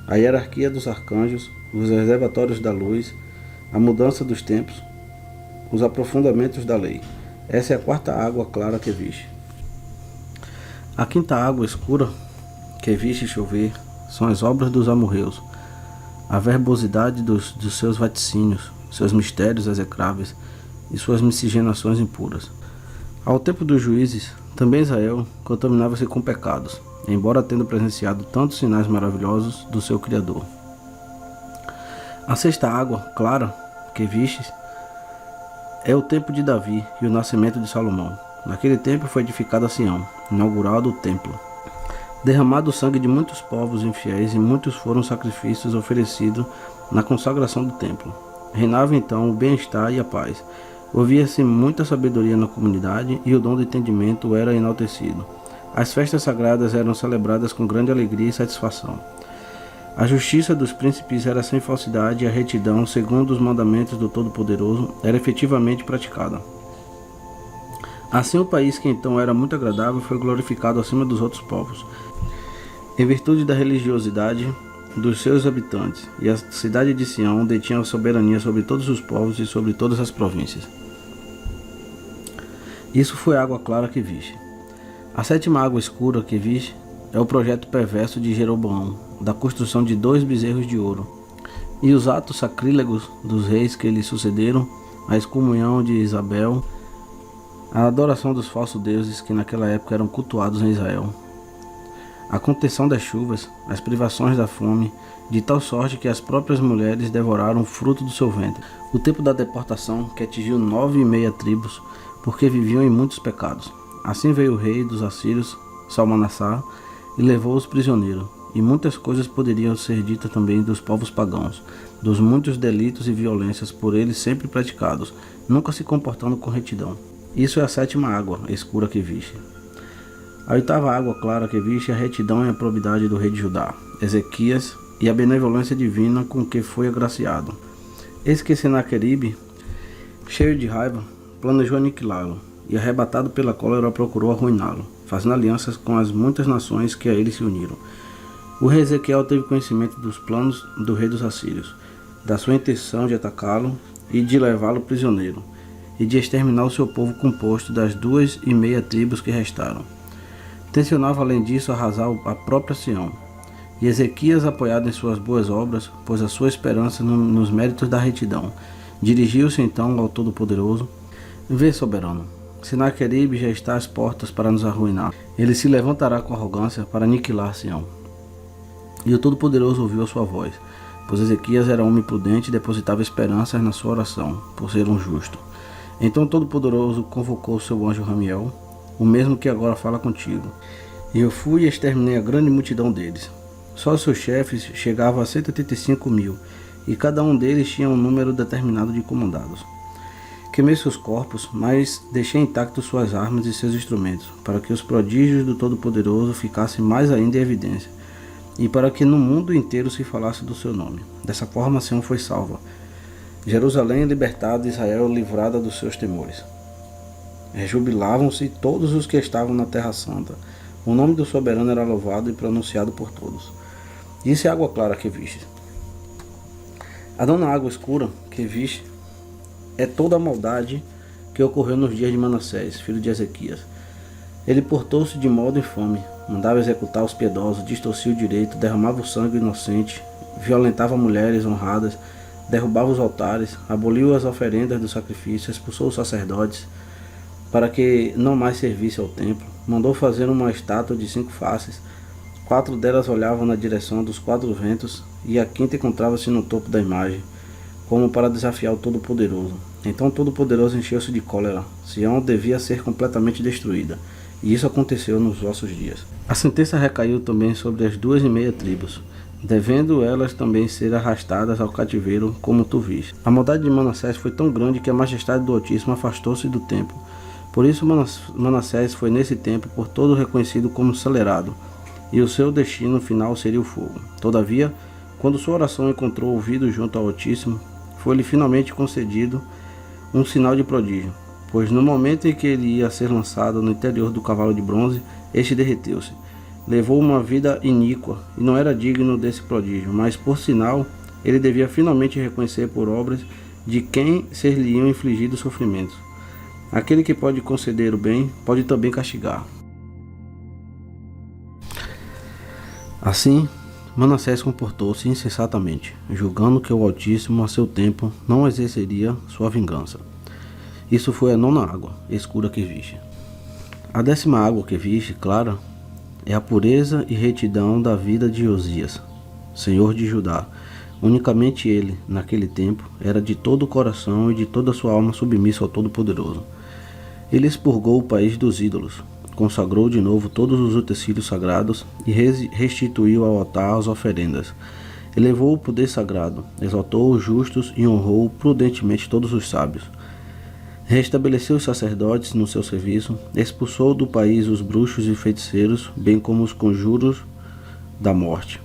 a hierarquia dos arcanjos, os reservatórios da luz, a mudança dos tempos, os aprofundamentos da lei. Essa é a quarta água clara que viste. A quinta água escura que viste chover são as obras dos amorreus, a verbosidade dos seus vaticínios, seus mistérios execráveis e suas miscigenações impuras. Ao tempo dos juízes, também Israel contaminava-se com pecados, embora tendo presenciado tantos sinais maravilhosos do seu Criador. A sexta água clara que vistes é o tempo de Davi e o nascimento de Salomão. Naquele tempo foi edificada Sião, inaugurado o templo. Derramado o sangue de muitos povos infiéis e muitos foram os sacrifícios oferecidos na consagração do templo. Reinava então o bem-estar e a paz. Ouvia-se muita sabedoria na comunidade e o dom do entendimento era enaltecido. As festas sagradas eram celebradas com grande alegria e satisfação. A justiça dos príncipes era sem falsidade e a retidão, segundo os mandamentos do Todo-Poderoso, era efetivamente praticada. Assim o país, que então era muito agradável, foi glorificado acima dos outros povos, em virtude da religiosidade dos seus habitantes, e a cidade de Sião detinha a soberania sobre todos os povos e sobre todas as províncias. Isso foi a água clara que viste. A sétima água escura que viste é o projeto perverso de Jeroboão, da construção de 2 bezerros de ouro, e os atos sacrílegos dos reis que lhe sucederam, a excomunhão de Isabel, a adoração dos falsos deuses que naquela época eram cultuados em Israel, a contenção das chuvas, as privações da fome, de tal sorte que as próprias mulheres devoraram o fruto do seu ventre, o tempo da deportação que atingiu 9,5 tribos, porque viviam em muitos pecados. Assim veio o rei dos assírios, Salmanassar, e levou-os prisioneiros. E muitas coisas poderiam ser ditas também dos povos pagãos, dos muitos delitos e violências por eles sempre praticados, nunca se comportando com retidão. Isso é a sétima água escura que viste. A oitava água clara que viste é a retidão e a probidade do rei de Judá, Ezequias, e a benevolência divina com que foi agraciado. Eis que Senaqueribe, cheio de raiva, planejou aniquilá-lo, e arrebatado pela cólera procurou arruiná-lo, fazendo alianças com as muitas nações que a ele se uniram. O rei Ezequiel teve conhecimento dos planos do rei dos assírios, da sua intenção de atacá-lo e de levá-lo prisioneiro, e de exterminar o seu povo composto das 2,5 tribos que restaram. Tensionava além disso arrasar a própria Sião. E Ezequias, apoiado em suas boas obras, pôs a sua esperança nos méritos da retidão. Dirigiu-se então ao Todo-Poderoso: Vê, soberano, Senaqueribe já está às portas para nos arruinar. Ele se levantará com arrogância para aniquilar Sião. E o Todo-Poderoso ouviu a sua voz, pois Ezequias era homem prudente e depositava esperanças na sua oração, por ser um justo. Então o Todo-Poderoso convocou o seu anjo Ramiel, o mesmo que agora fala contigo. E eu fui e exterminei a grande multidão deles. Só seus chefes chegavam a 185.000, e cada um deles tinha um número determinado de comandados. Queimei seus corpos, mas deixei intactos suas armas e seus instrumentos, para que os prodígios do Todo-Poderoso ficassem mais ainda em evidência, e para que no mundo inteiro se falasse do seu nome. Dessa forma Sião foi salva, Jerusalém libertada, Israel livrada dos seus temores. Rejubilavam-se todos os que estavam na Terra Santa. O nome do soberano era louvado e pronunciado por todos. Isso é a água clara que viste. A nona água escura que viste é toda a maldade que ocorreu nos dias de Manassés, filho de Ezequias. Ele portou-se de modo infame, mandava executar os piedosos, distorcia o direito, derramava o sangue inocente, violentava mulheres honradas, derrubava os altares, aboliu as oferendas do sacrifício, expulsou os sacerdotes, para que não mais servisse ao templo, mandou fazer uma estátua de 5 faces. 4 delas olhavam na direção dos 4 ventos, e a quinta encontrava-se no topo da imagem, como para desafiar o Todo-Poderoso. Então o Todo-Poderoso encheu-se de cólera. Sião devia ser completamente destruída, e isso aconteceu nos vossos dias. A sentença recaiu também sobre as 2,5 tribos, devendo elas também ser arrastadas ao cativeiro, como tu viste. A maldade de Manassés foi tão grande que a majestade do Altíssimo afastou-se do templo. Por isso Manassés foi nesse tempo por todo reconhecido como acelerado, e o seu destino final seria o fogo. Todavia, quando sua oração encontrou ouvido junto ao Altíssimo, foi-lhe finalmente concedido um sinal de prodígio, pois no momento em que ele ia ser lançado no interior do cavalo de bronze, este derreteu-se. Levou uma vida iníqua e não era digno desse prodígio, mas por sinal ele devia finalmente reconhecer por obras de quem ser-lhe-iam infligidos sofrimentos. Aquele que pode conceder o bem, pode também castigar. Assim, Manassés comportou-se insensatamente, julgando que o Altíssimo a seu tempo não exerceria sua vingança. Isso foi a 9ª água escura que viste. A 10ª água que viste, clara, é a pureza e retidão da vida de Josias, senhor de Judá. Unicamente ele, naquele tempo, era de todo o coração e de toda a sua alma submisso ao Todo-Poderoso. Ele expurgou o país dos ídolos, consagrou de novo todos os utensílios sagrados e restituiu ao altar as oferendas. Elevou o poder sagrado, exaltou os justos e honrou prudentemente todos os sábios. Restabeleceu os sacerdotes no seu serviço, expulsou do país os bruxos e feiticeiros, bem como os conjuros da morte.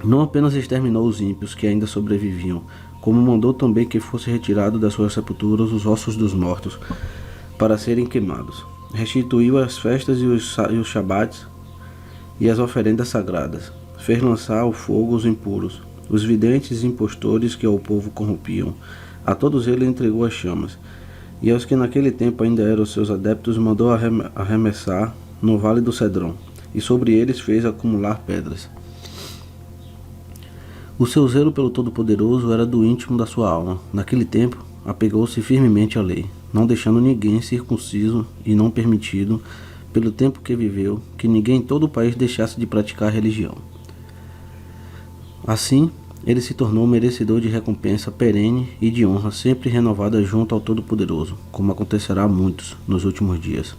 Não apenas exterminou os ímpios que ainda sobreviviam, como mandou também que fosse retirado das suas sepulturas os ossos dos mortos, para serem queimados. Restituiu as festas e os shabates e as oferendas sagradas. Fez lançar ao fogo os impuros, os videntes e impostores que ao povo corrompiam. A todos eles entregou as chamas. E aos que naquele tempo ainda eram seus adeptos, mandou arremessar no vale do Cedrão, e sobre eles fez acumular pedras. O seu zelo pelo Todo-Poderoso era do íntimo da sua alma. Naquele tempo, apegou-se firmemente à lei, não deixando ninguém circunciso e não permitido, pelo tempo que viveu, que ninguém em todo o país deixasse de praticar a religião. Assim, ele se tornou merecedor de recompensa perene e de honra sempre renovada junto ao Todo-Poderoso, como acontecerá a muitos nos últimos dias.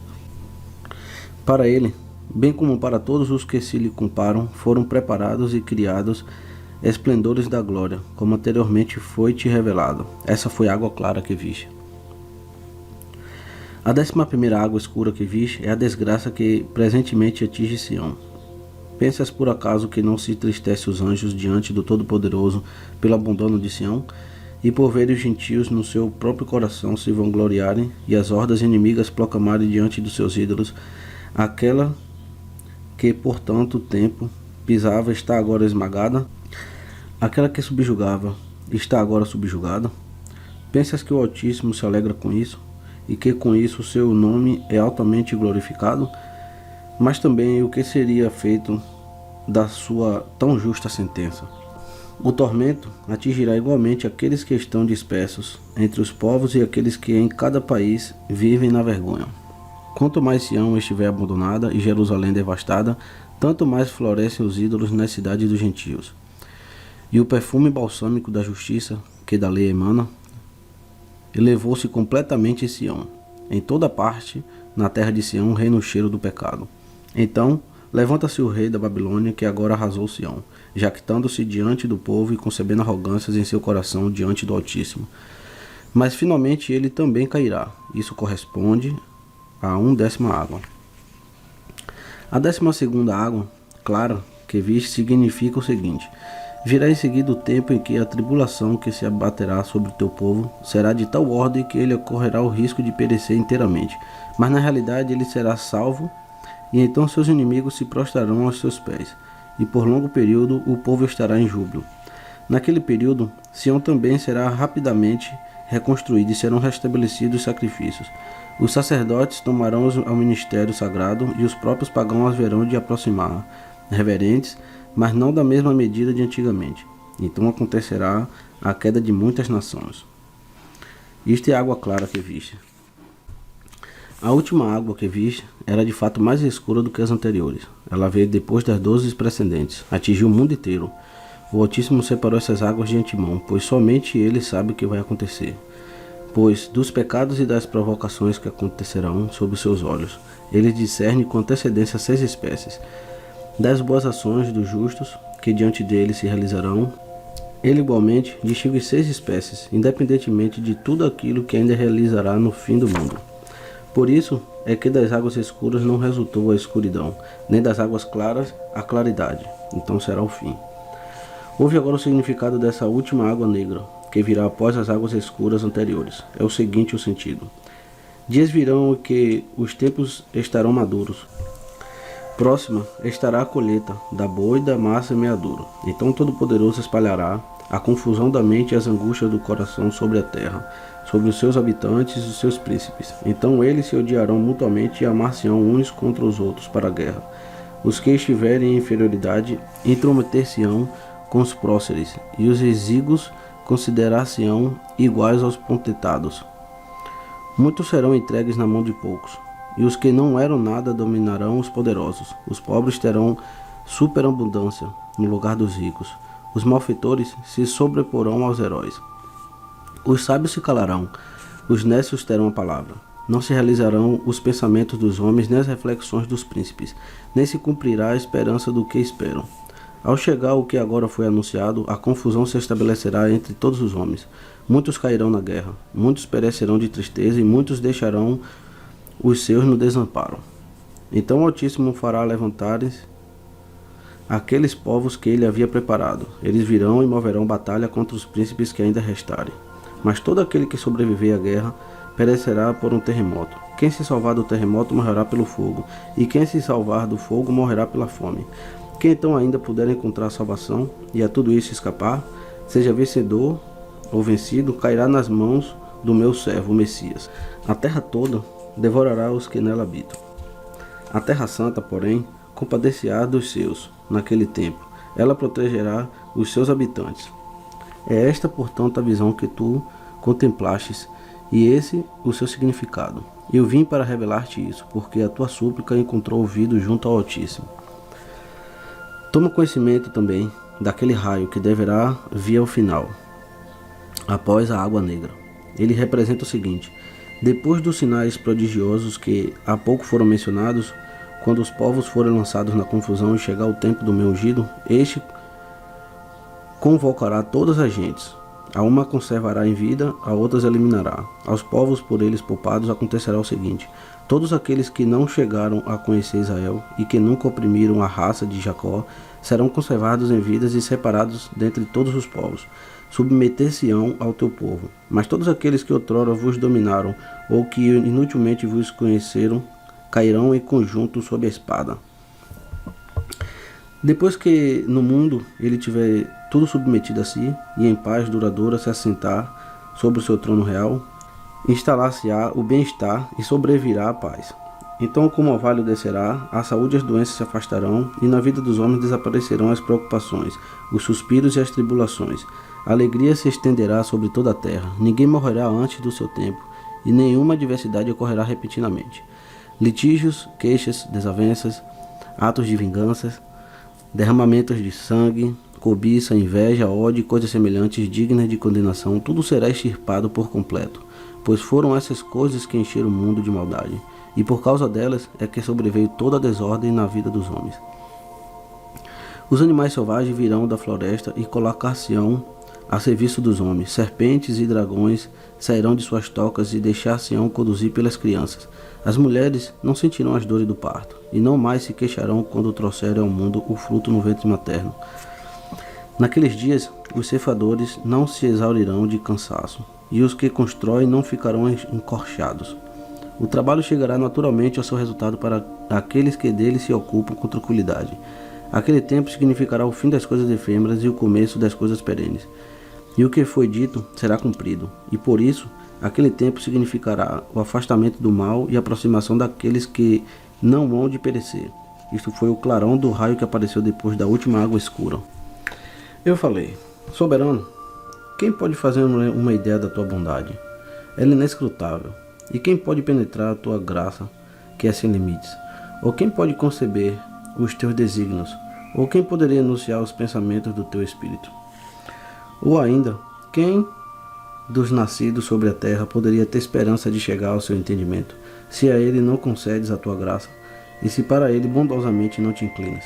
Para ele, bem como para todos os que se lhe comparam, foram preparados e criados esplendores da glória, como anteriormente foi-te revelado. Essa foi a água clara que viste. A 11ª água escura que viste é a desgraça que presentemente atinge Sião. Pensas por acaso que não se entristece os anjos diante do Todo-Poderoso pelo abandono de Sião, e por ver os gentios no seu próprio coração se vangloriarem, e as hordas inimigas proclamarem diante dos seus ídolos, aquela que por tanto tempo pisava está agora esmagada? Aquela que subjugava está agora subjugada? Pensas que o Altíssimo se alegra com isso, e que com isso o seu nome é altamente glorificado? Mas também o que seria feito da sua tão justa sentença? O tormento atingirá igualmente aqueles que estão dispersos entre os povos e aqueles que em cada país vivem na vergonha. Quanto mais Sião estiver abandonada e Jerusalém devastada, tanto mais florescem os ídolos nas cidades dos gentios. E o perfume balsâmico da justiça, que da lei emana, elevou-se completamente em Sião. Em toda parte, na terra de Sião, reina o cheiro do pecado. Então, levanta-se o rei da Babilônia, que agora arrasou Sião, jactando-se diante do povo e concebendo arrogâncias em seu coração diante do Altíssimo. Mas finalmente ele também cairá. Isso corresponde a 1/10 água. A 12ª água, clara, que viste, significa o seguinte: virá em seguida o tempo em que a tribulação que se abaterá sobre o teu povo será de tal ordem que ele correrá o risco de perecer inteiramente, mas na realidade ele será salvo, e então seus inimigos se prostrarão aos seus pés, e por longo período o povo estará em júbilo. Naquele período, Sião também será rapidamente reconstruída e serão restabelecidos os sacrifícios. Os sacerdotes tomarão ao ministério sagrado, e os próprios pagãos as verão de aproximar, reverentes, mas não da mesma medida de antigamente. Então acontecerá a queda de muitas nações. Isto é a água clara que viste. A última água que viste era de fato mais escura do que as anteriores. Ela veio depois das 12 precedentes, atingiu o mundo inteiro. O Altíssimo separou essas águas de antemão, pois somente Ele sabe o que vai acontecer. Pois dos pecados e das provocações que acontecerão sob os seus olhos, Ele discerne com antecedência 6 espécies. Das boas ações dos justos, que diante dele se realizarão, Ele igualmente distingue 6 espécies, independentemente de tudo aquilo que ainda realizará no fim do mundo. Por isso é que das águas escuras não resultou a escuridão, nem das águas claras a claridade. Então será o fim. Ouve agora o significado dessa última água negra, que virá após as águas escuras anteriores. É o seguinte o sentido. Dias virão que os tempos estarão maduros. Próxima estará a colheita da boa e da má semeadura. Então Todo-Poderoso espalhará a confusão da mente e as angústias do coração sobre a terra, sobre os seus habitantes e os seus príncipes. Então eles se odiarão mutuamente e amar-se-ão uns contra os outros para a guerra. Os que estiverem em inferioridade intrometer-se-ão com os próceres, e os exíguos considerar-se-ão iguais aos potentados. Muitos serão entregues na mão de poucos, e os que não eram nada dominarão os poderosos. Os pobres terão superabundância no lugar dos ricos. Os malfeitores se sobreporão aos heróis. Os sábios se calarão, os nécios terão a palavra. Não se realizarão os pensamentos dos homens, nem as reflexões dos príncipes, nem se cumprirá a esperança do que esperam. Ao chegar o que agora foi anunciado, a confusão se estabelecerá entre todos os homens. Muitos cairão na guerra, muitos perecerão de tristeza e muitos deixarão os seus no desamparo. Então o Altíssimo fará levantar-se aqueles povos que ele havia preparado. Eles virão e moverão batalha contra os príncipes que ainda restarem. Mas todo aquele que sobreviver à guerra perecerá por um terremoto. Quem se salvar do terremoto morrerá pelo fogo, e quem se salvar do fogo morrerá pela fome. Quem então ainda puder encontrar salvação e a tudo isso escapar, seja vencedor ou vencido, cairá nas mãos do meu servo, o Messias. A terra toda devorará os que nela habitam. A terra santa, porém, compadecerá dos seus, naquele tempo. Ela protegerá os seus habitantes. É esta, portanto, a visão que tu contemplastes, e esse o seu significado. Eu vim para revelar-te isso, porque a tua súplica encontrou ouvido junto ao Altíssimo. Toma conhecimento também daquele raio que deverá vir ao final, após a água negra. Ele representa o seguinte: depois dos sinais prodigiosos que há pouco foram mencionados, quando os povos forem lançados na confusão e chegar o tempo do meu ungido, este convocará todas as gentes. A uma conservará em vida, a outras eliminará. Aos povos por eles poupados acontecerá o seguinte: todos aqueles que não chegaram a conhecer Israel e que nunca oprimiram a raça de Jacó serão conservados em vidas e separados dentre todos os povos. Submeter-se-ão ao teu povo. Mas todos aqueles que outrora vos dominaram ou que inutilmente vos conheceram cairão em conjunto sob a espada. Depois que no mundo ele tiver tudo submetido a si e em paz duradoura se assentar sobre o seu trono real, instalar-se-á o bem-estar e sobrevirá a paz. Então como orvalho descerá, a saúde e as doenças se afastarão, e na vida dos homens desaparecerão as preocupações, os suspiros e as tribulações. A alegria se estenderá sobre toda a terra, ninguém morrerá antes do seu tempo, e nenhuma adversidade ocorrerá repentinamente. Litígios, queixas, desavenças, atos de vinganças, derramamentos de sangue, cobiça, inveja, ódio e coisas semelhantes dignas de condenação, tudo será extirpado por completo, pois foram essas coisas que encheram o mundo de maldade, e por causa delas é que sobreveio toda a desordem na vida dos homens. Os animais selvagens virão da floresta e colocar-se-ão a serviço dos homens. Serpentes e dragões sairão de suas tocas e deixar-se-ão conduzir pelas crianças. As mulheres não sentirão as dores do parto, e não mais se queixarão quando trouxerem ao mundo o fruto no ventre materno. Naqueles dias, os ceifadores não se exaurirão de cansaço, e os que constroem não ficarão encorchados. O trabalho chegará naturalmente ao seu resultado para aqueles que dele se ocupam com tranquilidade. Aquele tempo significará o fim das coisas efêmeras e o começo das coisas perenes. E o que foi dito será cumprido, e por isso, aquele tempo significará o afastamento do mal e a aproximação daqueles que não hão de perecer. Isto foi o clarão do raio que apareceu depois da última água escura. Eu falei: soberano, quem pode fazer uma ideia da tua bondade? Ela é inescrutável. E quem pode penetrar a tua graça, que é sem limites? Ou quem pode conceber os teus desígnios? Ou quem poderia anunciar os pensamentos do teu espírito? Ou ainda, quem dos nascidos sobre a terra poderia ter esperança de chegar ao seu entendimento, se a ele não concedes a tua graça, e se para ele bondosamente não te inclinas?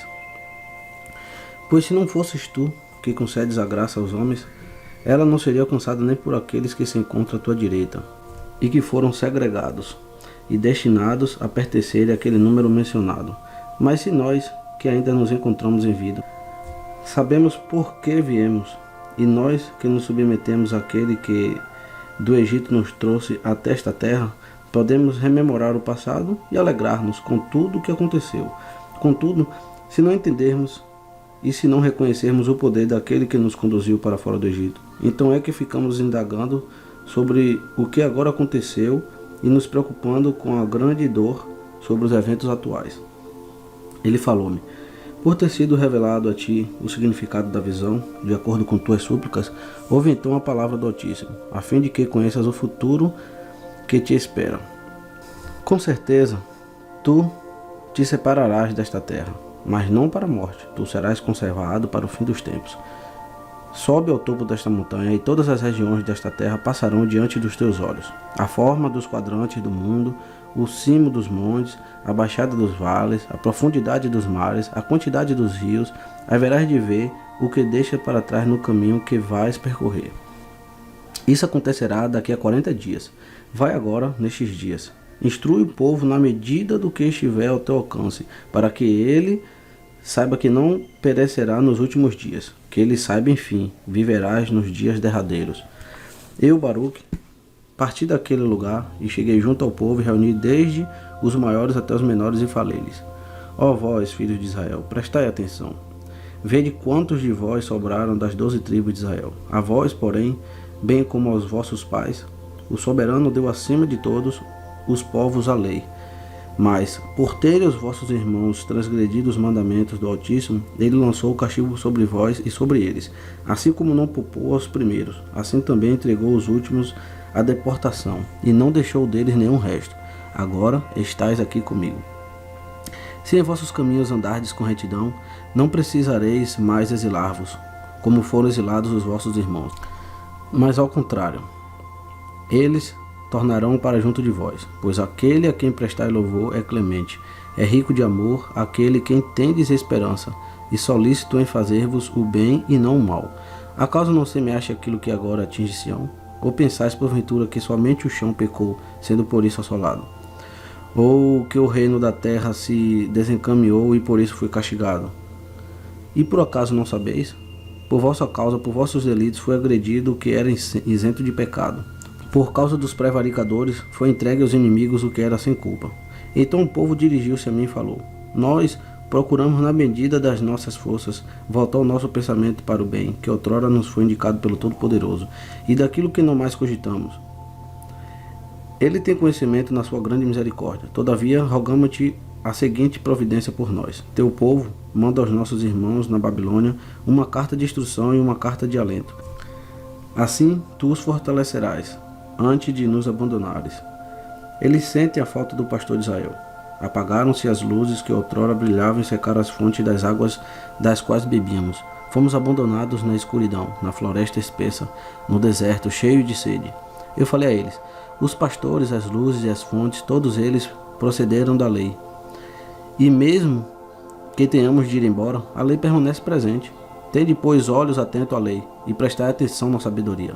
Pois se não fosses tu que concedes a graça aos homens, ela não seria alcançada nem por aqueles que se encontram à tua direita, e que foram segregados e destinados a pertencerem àquele número mencionado. Mas se nós, que ainda nos encontramos em vida, sabemos por que viemos, e nós que nos submetemos àquele que do Egito nos trouxe até esta terra, podemos rememorar o passado e alegrar-nos com tudo o que aconteceu. Contudo, se não entendermos e se não reconhecermos o poder daquele que nos conduziu para fora do Egito, então é que ficamos indagando sobre o que agora aconteceu e nos preocupando com a grande dor sobre os eventos atuais. Ele falou-me: por ter sido revelado a ti o significado da visão, de acordo com tuas súplicas, ouve então a palavra do Altíssimo, a fim de que conheças o futuro que te espera. Com certeza, tu te separarás desta terra, mas não para a morte, tu serás conservado para o fim dos tempos. Sobe ao topo desta montanha, e todas as regiões desta terra passarão diante dos teus olhos. A forma dos quadrantes do mundo, o cimo dos montes, a baixada dos vales, a profundidade dos mares, a quantidade dos rios, haverás de ver o que deixa para trás no caminho que vais percorrer. Isso acontecerá daqui a 40 dias. Vai agora nestes dias. Instrui o povo na medida do que estiver ao teu alcance, para que ele saiba que não perecerá nos últimos dias, que ele saiba, enfim, viverás nos dias derradeiros. Eu, Baruque, parti daquele lugar e cheguei junto ao povo e reuni desde os maiores até os menores e falei-lhes: ó vós, filhos de Israel, prestai atenção. Vede quantos de vós sobraram das 12 tribos de Israel. A vós, porém, bem como aos vossos pais, o soberano deu acima de todos os povos a lei. Mas, por terem os vossos irmãos transgredido os mandamentos do Altíssimo, ele lançou o castigo sobre vós e sobre eles. Assim como não poupou aos primeiros, assim também entregou os últimos à deportação, e não deixou deles nenhum resto. Agora estais aqui comigo. Se em vossos caminhos andardes com retidão, não precisareis mais exilar-vos, como foram exilados os vossos irmãos. Mas ao contrário, eles tornarão para junto de vós, pois aquele a quem prestai louvor é clemente, é rico de amor, aquele quem tendes esperança, e solícito em fazer-vos o bem e não o mal. Acaso não semeaste aquilo que agora atinge Sião? Ou pensais porventura que somente o chão pecou, sendo por isso assolado? Ou que o reino da terra se desencaminhou e por isso foi castigado? E por acaso não sabeis? Por vossa causa, por vossos delitos, foi agredido o que era isento de pecado. Por causa dos prevaricadores, foi entregue aos inimigos o que era sem culpa. Então o povo dirigiu-se a mim e falou: nós procuramos na medida das nossas forças voltar o nosso pensamento para o bem, que outrora nos foi indicado pelo Todo-Poderoso, e daquilo que não mais cogitamos. Ele tem conhecimento na sua grande misericórdia. Todavia, rogamos-te a seguinte providência por nós. Teu povo manda aos nossos irmãos na Babilônia uma carta de instrução e uma carta de alento. Assim, tu os fortalecerás, antes de nos abandonares. Eles sentem a falta do pastor de Israel. Apagaram-se as luzes que outrora brilhavam e secaram as fontes das águas das quais bebíamos. Fomos abandonados na escuridão, na floresta espessa, no deserto cheio de sede. Eu falei a eles: os pastores, as luzes e as fontes, todos eles procederam da lei. E mesmo que tenhamos de ir embora, a lei permanece presente. Tende, pois, olhos atentos à lei e prestai atenção na sabedoria.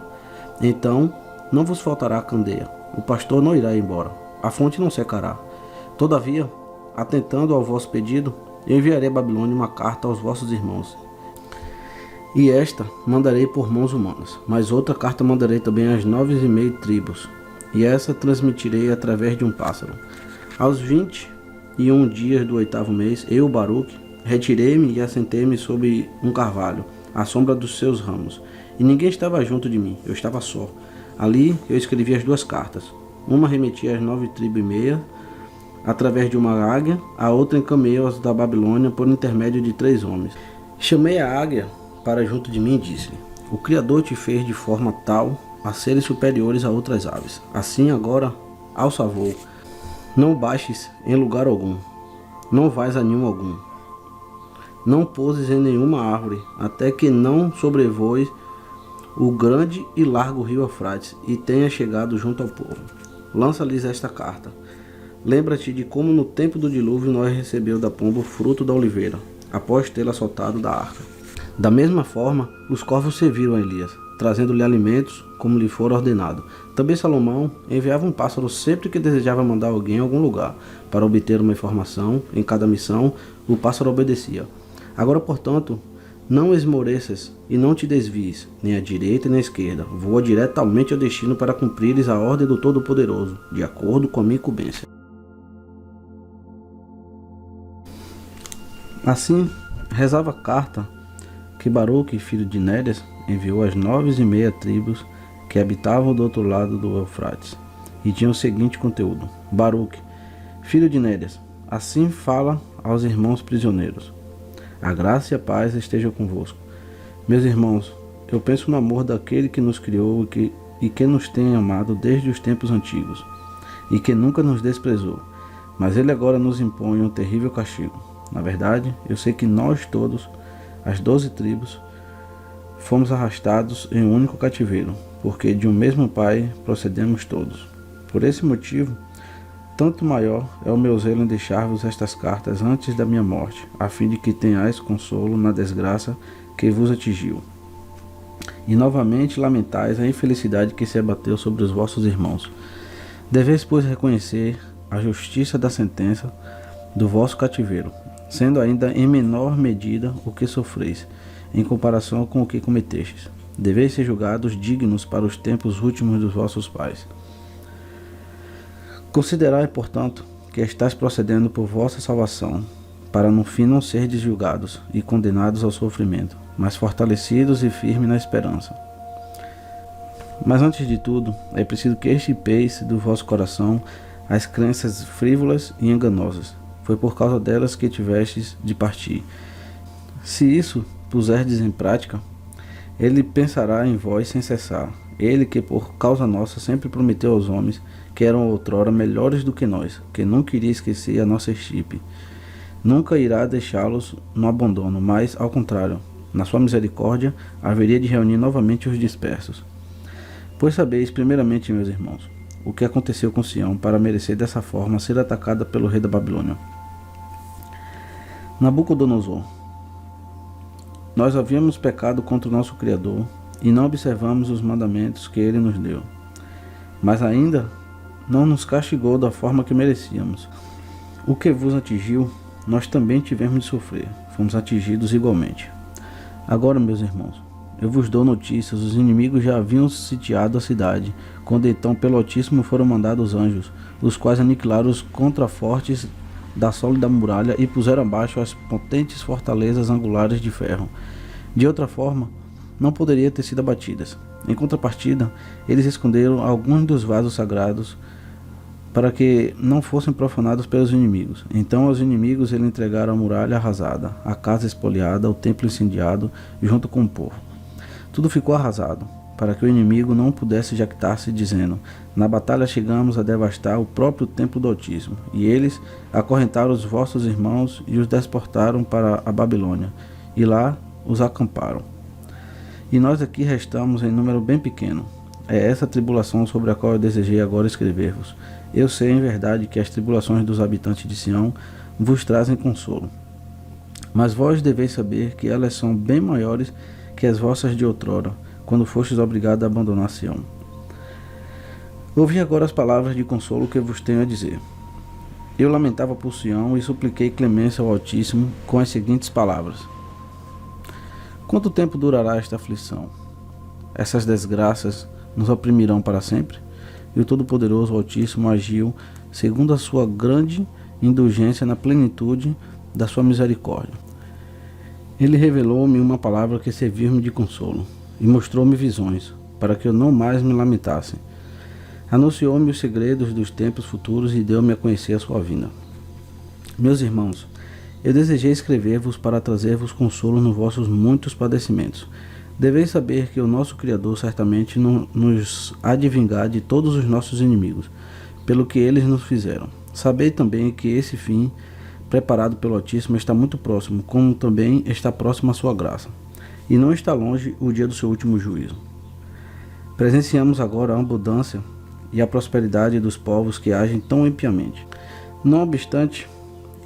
Então não vos faltará candeia, o pastor não irá embora, a fonte não secará. Todavia, atentando ao vosso pedido, eu enviarei a Babilônia uma carta aos vossos irmãos. E esta mandarei por mãos humanas, mas outra carta mandarei também às 9,5 tribos, e essa transmitirei através de um pássaro. Aos 21 dias do 8º mês, eu, Baruque, retirei-me e assentei-me sob um carvalho, à sombra dos seus ramos, e ninguém estava junto de mim, eu estava só. Ali eu escrevi as 2 cartas, uma remetia às 9,5 tribos, através de uma águia, a outra encaminhei aos da Babilônia por intermédio de 3 homens. Chamei a águia para junto de mim e disse-lhe: o Criador te fez de forma tal a seres superiores a outras aves. Assim agora alça voo, não baixes em lugar algum, não vais a nenhum algum, não pouses em nenhuma árvore, até que não sobrevoes o grande e largo rio Eufrates, e tenha chegado junto ao povo. Lança-lhes esta carta. Lembra-te de como no tempo do dilúvio Noé recebeu da pomba o fruto da oliveira, após tê-la soltado da arca. Da mesma forma, os corvos serviram a Elias, trazendo-lhe alimentos, como lhe fora ordenado. Também Salomão enviava um pássaro sempre que desejava mandar alguém a algum lugar, para obter uma informação. Em cada missão, o pássaro obedecia. Agora, portanto, não esmoreças e não te desvies, nem à direita nem à esquerda. Voa diretamente ao destino para cumprires a ordem do Todo-Poderoso, de acordo com a minha incumbência. Assim, rezava a carta que Baruque, filho de Nérias, enviou às 9,5 tribos que habitavam do outro lado do Eufrates, e tinha o seguinte conteúdo: Baruque, filho de Nérias, assim fala aos irmãos prisioneiros. A graça e a paz estejam convosco. Meus irmãos, eu penso no amor daquele que nos criou e que nos tem amado desde os tempos antigos, e que nunca nos desprezou, mas ele agora nos impõe um terrível castigo. Na verdade, eu sei que nós todos, as 12 tribos, fomos arrastados em um único cativeiro, porque de um mesmo Pai procedemos todos. Por esse motivo, tanto maior é o meu zelo em deixar-vos estas cartas antes da minha morte, a fim de que tenhais consolo na desgraça que vos atingiu. E novamente lamentais a infelicidade que se abateu sobre os vossos irmãos. Deveis, pois, reconhecer a justiça da sentença do vosso cativeiro, sendo ainda em menor medida o que sofreis, em comparação com o que cometestes. Deveis ser julgados dignos para os tempos últimos dos vossos pais. Considerai, portanto, que estáis procedendo por vossa salvação, para no fim não serdes julgados e condenados ao sofrimento, mas fortalecidos e firmes na esperança. Mas antes de tudo, é preciso que extirpeis do vosso coração as crenças frívolas e enganosas. Foi por causa delas que tivestes de partir. Se isso puserdes em prática, ele pensará em vós sem cessar. Ele que por causa nossa sempre prometeu aos homens que eram outrora melhores do que nós, que nunca iria esquecer a nossa estirpe. Nunca irá deixá-los no abandono, mas, ao contrário, na sua misericórdia, haveria de reunir novamente os dispersos. Pois sabeis, primeiramente, meus irmãos, o que aconteceu com Sião para merecer dessa forma ser atacada pelo rei da Babilônia. Nabucodonosor. Nós havíamos pecado contra o nosso Criador e não observamos os mandamentos que ele nos deu. Mas ainda não nos castigou da forma que merecíamos. O que vos atingiu, nós também tivemos de sofrer. Fomos atingidos igualmente. Agora, meus irmãos, eu vos dou notícias. Os inimigos já haviam sitiado a cidade, quando então pelo Altíssimo foram mandados anjos, os quais aniquilaram os contrafortes da sólida muralha e puseram abaixo as potentes fortalezas angulares de ferro. De outra forma, não poderiam ter sido abatidas. Em contrapartida, eles esconderam alguns dos vasos sagrados para que não fossem profanados pelos inimigos. Então aos inimigos ele entregaram a muralha arrasada, a casa espoliada, o templo incendiado, junto com o povo. Tudo ficou arrasado, para que o inimigo não pudesse jactar-se, dizendo: na batalha chegamos a devastar o próprio templo do Altíssimo. E eles acorrentaram os vossos irmãos e os deportaram para a Babilônia, e lá os acamparam. E nós aqui restamos em número bem pequeno. É essa tribulação sobre a qual eu desejei agora escrever-vos. Eu sei em verdade que as tribulações dos habitantes de Sião vos trazem consolo. Mas vós deveis saber que elas são bem maiores que as vossas de outrora, quando fostes obrigados a abandonar Sião. Ouvi agora as palavras de consolo que vos tenho a dizer. Eu lamentava por Sião e supliquei clemência ao Altíssimo com as seguintes palavras: quanto tempo durará esta aflição? Essas desgraças nos oprimirão para sempre? E o Todo-Poderoso Altíssimo agiu segundo a sua grande indulgência na plenitude da sua misericórdia. Ele revelou-me uma palavra que serviu-me de consolo, e mostrou-me visões, para que eu não mais me lamentasse. Anunciou-me os segredos dos tempos futuros e deu-me a conhecer a sua vinda. Meus irmãos, eu desejei escrever-vos para trazer-vos consolo nos vossos muitos padecimentos. Deveis saber que o nosso Criador certamente nos há de vingar de todos os nossos inimigos, pelo que eles nos fizeram. Sabei também que esse fim, preparado pelo Altíssimo, está muito próximo, como também está próximo a sua graça, e não está longe o dia do seu último juízo. Presenciamos agora a abundância e a prosperidade dos povos que agem tão impiamente. Não obstante,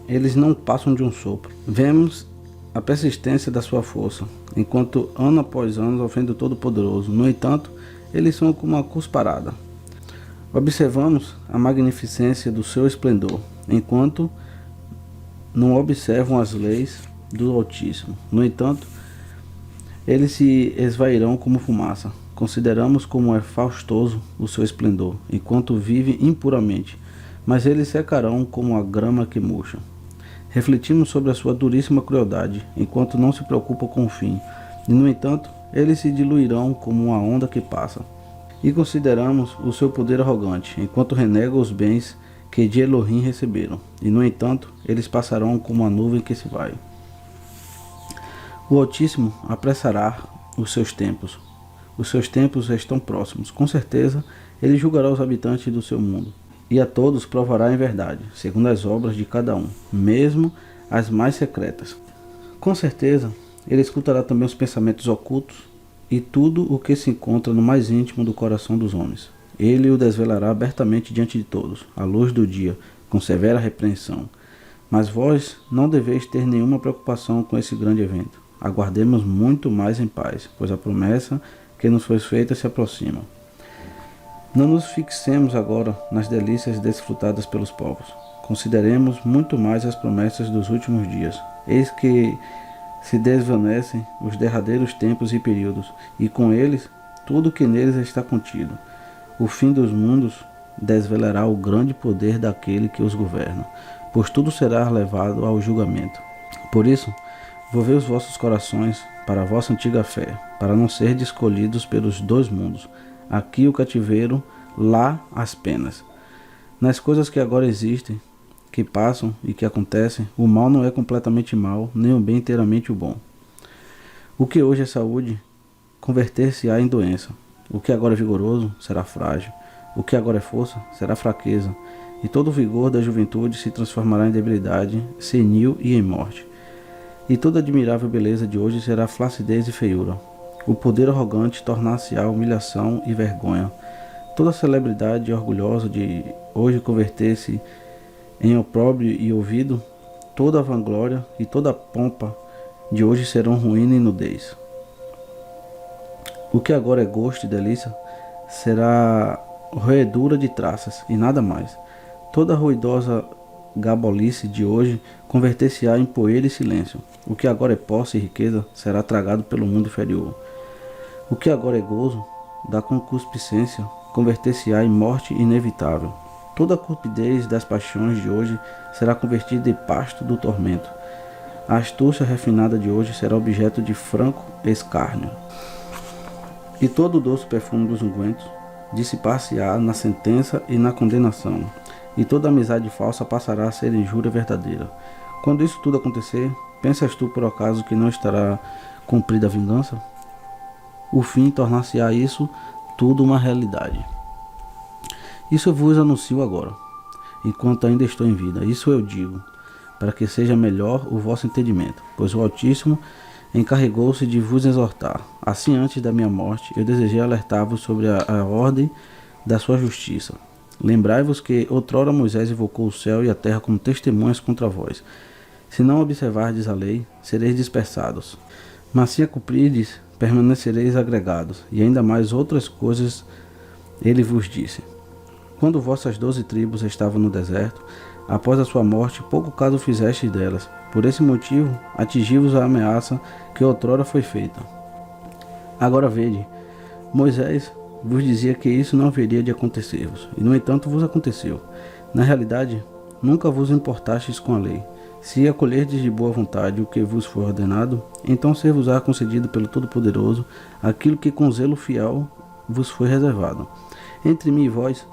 eles não passam de um sopro. Vemos a persistência da sua força, enquanto ano após ano ofende o Todo-Poderoso. No entanto, eles são como uma cusparada. Observamos a magnificência do seu esplendor, enquanto não observam as leis do Altíssimo. No entanto, eles se esvairão como fumaça. Consideramos como é faustoso o seu esplendor, enquanto vive impuramente, mas eles secarão como a grama que murcha. Refletimos sobre a sua duríssima crueldade, enquanto não se preocupam com o fim, e no entanto, eles se diluirão como uma onda que passa. E consideramos o seu poder arrogante, enquanto renegam os bens que de Elohim receberam, e no entanto, eles passarão como uma nuvem que se vai. O Altíssimo apressará os seus tempos. Os seus tempos estão próximos. Com certeza, ele julgará os habitantes do seu mundo, e a todos provará em verdade, segundo as obras de cada um, mesmo as mais secretas. Com certeza, ele escutará também os pensamentos ocultos e tudo o que se encontra no mais íntimo do coração dos homens. Ele o desvelará abertamente diante de todos, à luz do dia, com severa repreensão. Mas vós não deveis ter nenhuma preocupação com esse grande evento. Aguardemos muito mais em paz, pois a promessa que nos foi feita se aproxima. Não nos fixemos agora nas delícias desfrutadas pelos povos. Consideremos muito mais as promessas dos últimos dias. Eis que se desvanecem os derradeiros tempos e períodos, e com eles tudo que neles está contido. O fim dos mundos desvelará o grande poder daquele que os governa, pois tudo será levado ao julgamento. Por isso, volvei os vossos corações para a vossa antiga fé, para não serdes escolhidos pelos dois mundos, aqui o cativeiro, lá as penas. Nas coisas que agora existem, que passam e que acontecem, o mal não é completamente mal, nem o bem inteiramente o bom. O que hoje é saúde, converter-se-á em doença. O que agora é vigoroso, será frágil. O que agora é força, será fraqueza. E todo o vigor da juventude se transformará em debilidade, senil e em morte. E toda admirável beleza de hoje será flacidez e feiura. O poder arrogante tornar-se-á humilhação e vergonha. Toda a celebridade orgulhosa de hoje converter-se em opróbrio e ouvido, toda a vanglória e toda a pompa de hoje serão ruína e nudez. O que agora é gosto e delícia será roedura de traças e nada mais. Toda a ruidosa gabolice de hoje converter-se-á em poeira e silêncio. O que agora é posse e riqueza será tragado pelo mundo inferior. O que agora é gozo da concupiscência converter-se-á em morte inevitável. Toda a cupidez das paixões de hoje será convertida em pasto do tormento. A astúcia refinada de hoje será objeto de franco escárnio. E todo o doce perfume dos ungüentos dissipar-se-á na sentença e na condenação. E toda amizade falsa passará a ser injúria verdadeira. Quando isso tudo acontecer, pensas tu por acaso que não estará cumprida a vingança? O fim tornar-se-á isso tudo uma realidade. Isso eu vos anuncio agora, enquanto ainda estou em vida. Isso eu digo, para que seja melhor o vosso entendimento, pois o Altíssimo encarregou-se de vos exortar. Assim, antes da minha morte, eu desejei alertar-vos sobre a ordem da sua justiça. Lembrai-vos que outrora Moisés invocou o céu e a terra como testemunhas contra vós. Se não observardes a lei, sereis dispersados. Mas se a cumprirdes, permanecereis agregados. E ainda mais outras coisas ele vos disse. Quando vossas 12 tribos estavam no deserto, após a sua morte, pouco caso fizestes delas. Por esse motivo, atingi-vos a ameaça que outrora foi feita. Agora vede, Moisés vos dizia que isso não haveria de acontecer-vos, e no entanto vos aconteceu. Na realidade, nunca vos importastes com a lei. Se acolherdes de boa vontade o que vos foi ordenado, então ser-vos-á concedido pelo Todo-Poderoso aquilo que com zelo fiel vos foi reservado. Entre mim e vós,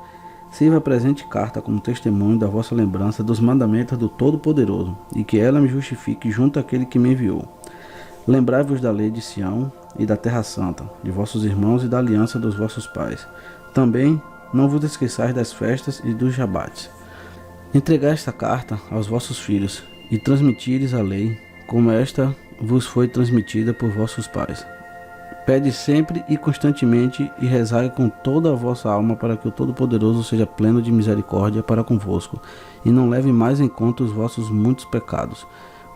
sirva a presente carta como testemunho da vossa lembrança dos mandamentos do Todo-Poderoso, e que ela me justifique junto àquele que me enviou. Lembrai-vos da lei de Sião e da Terra Santa, de vossos irmãos e da aliança dos vossos pais. Também não vos esqueçais das festas e dos jabates. Entregai esta carta aos vossos filhos, e transmitires a lei, como esta vos foi transmitida por vossos pais. Pede sempre e constantemente, e rezai com toda a vossa alma, para que o Todo-Poderoso seja pleno de misericórdia para convosco, e não leve mais em conta os vossos muitos pecados,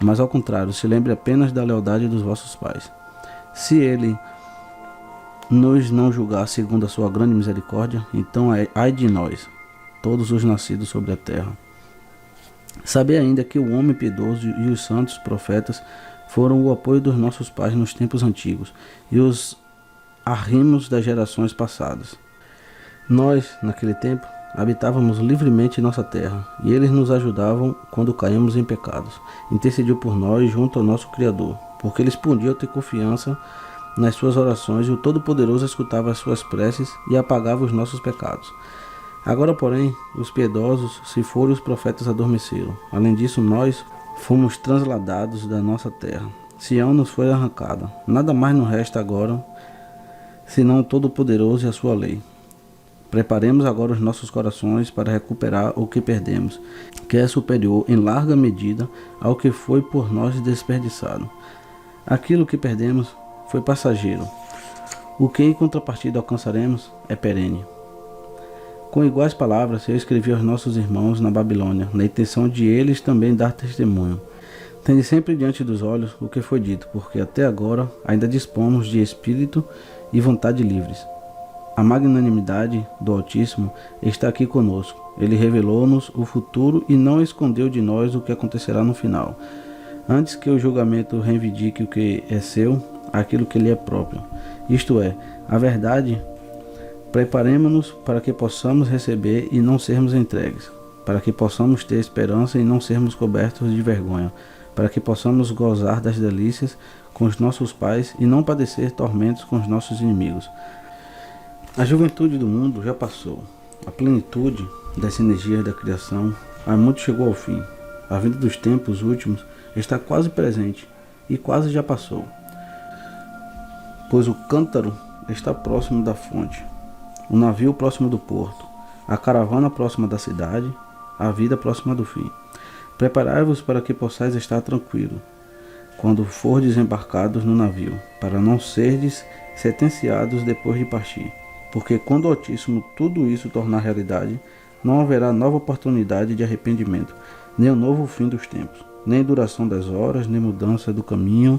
mas ao contrário, se lembre apenas da lealdade dos vossos pais. Se ele nos não julgar segundo a sua grande misericórdia, então ai de nós, todos os nascidos sobre a terra. Sabei ainda que o homem piedoso e os santos profetas foram o apoio dos nossos pais nos tempos antigos e os arrimos das gerações passadas. Nós, naquele tempo, habitávamos livremente em nossa terra, e eles nos ajudavam quando caímos em pecados. Intercediu por nós junto ao nosso Criador, porque eles podiam ter confiança nas suas orações, e o Todo-Poderoso escutava as suas preces e apagava os nossos pecados. Agora, porém, os piedosos se foram e os profetas adormeceram. Além disso, nós fomos transladados da nossa terra. Sião nos foi arrancada. Nada mais nos resta agora, senão o Todo-Poderoso e a sua lei. Preparemos agora os nossos corações para recuperar o que perdemos, que é superior em larga medida ao que foi por nós desperdiçado. Aquilo que perdemos foi passageiro. O que em contrapartida alcançaremos é perene. Com iguais palavras eu escrevi aos nossos irmãos na Babilônia, na intenção de eles também dar testemunho. Tende sempre diante dos olhos o que foi dito, porque até agora ainda dispomos de espírito e vontade livres. A magnanimidade do Altíssimo está aqui conosco. Ele revelou-nos o futuro e não escondeu de nós o que acontecerá no final. Antes que o julgamento reivindique o que é seu, aquilo que lhe é próprio. Isto é, a verdade. Preparemo-nos para que possamos receber e não sermos entregues, para que possamos ter esperança e não sermos cobertos de vergonha, para que possamos gozar das delícias com os nossos pais e não padecer tormentos com os nossos inimigos. A juventude do mundo já passou, a plenitude das energias da criação há muito chegou ao fim. A vinda dos tempos últimos está quase presente e quase já passou, pois o cântaro está próximo da fonte, o navio próximo do porto, a caravana próxima da cidade, a vida próxima do fim. Preparai-vos para que possais estar tranquilo, quando fordes embarcados no navio, para não serdes sentenciados depois de partir. Porque quando o Altíssimo tudo isso tornar realidade, não haverá nova oportunidade de arrependimento, nem o novo fim dos tempos, nem duração das horas, nem mudança do caminho,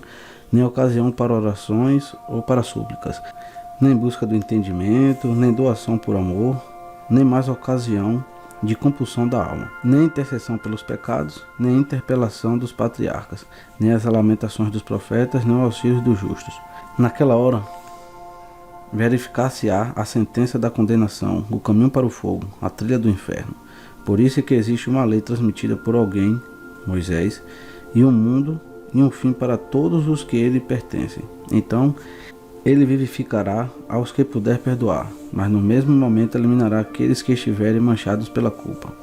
nem ocasião para orações ou para súplicas, nem busca do entendimento, nem doação por amor, nem mais ocasião de compulsão da alma, nem intercessão pelos pecados, nem interpelação dos patriarcas, nem as lamentações dos profetas, nem o auxílio dos justos. Naquela hora, verificar-se-á a sentença da condenação, o caminho para o fogo, a trilha do inferno. Por isso é que existe uma lei transmitida por alguém, Moisés, e um mundo e um fim para todos os que ele pertencem. Então, ele vivificará aos que puder perdoar, mas no mesmo momento eliminará aqueles que estiverem manchados pela culpa.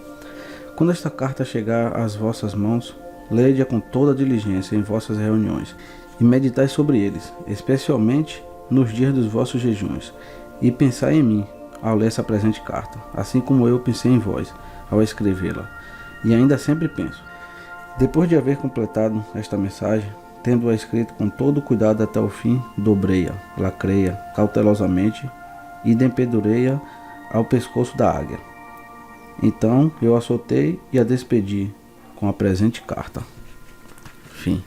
Quando esta carta chegar às vossas mãos, leia com toda diligência em vossas reuniões, e meditai sobre eles, especialmente nos dias dos vossos jejuns, e pensai em mim ao ler essa presente carta, assim como eu pensei em vós ao escrevê-la, e ainda sempre penso. Depois de haver completado esta mensagem, tendo-a escrito com todo o cuidado até o fim, dobrei-a, lacrei-a cautelosamente e dempedurei-a ao pescoço da águia. Então eu a soltei e a despedi com a presente carta. Fim.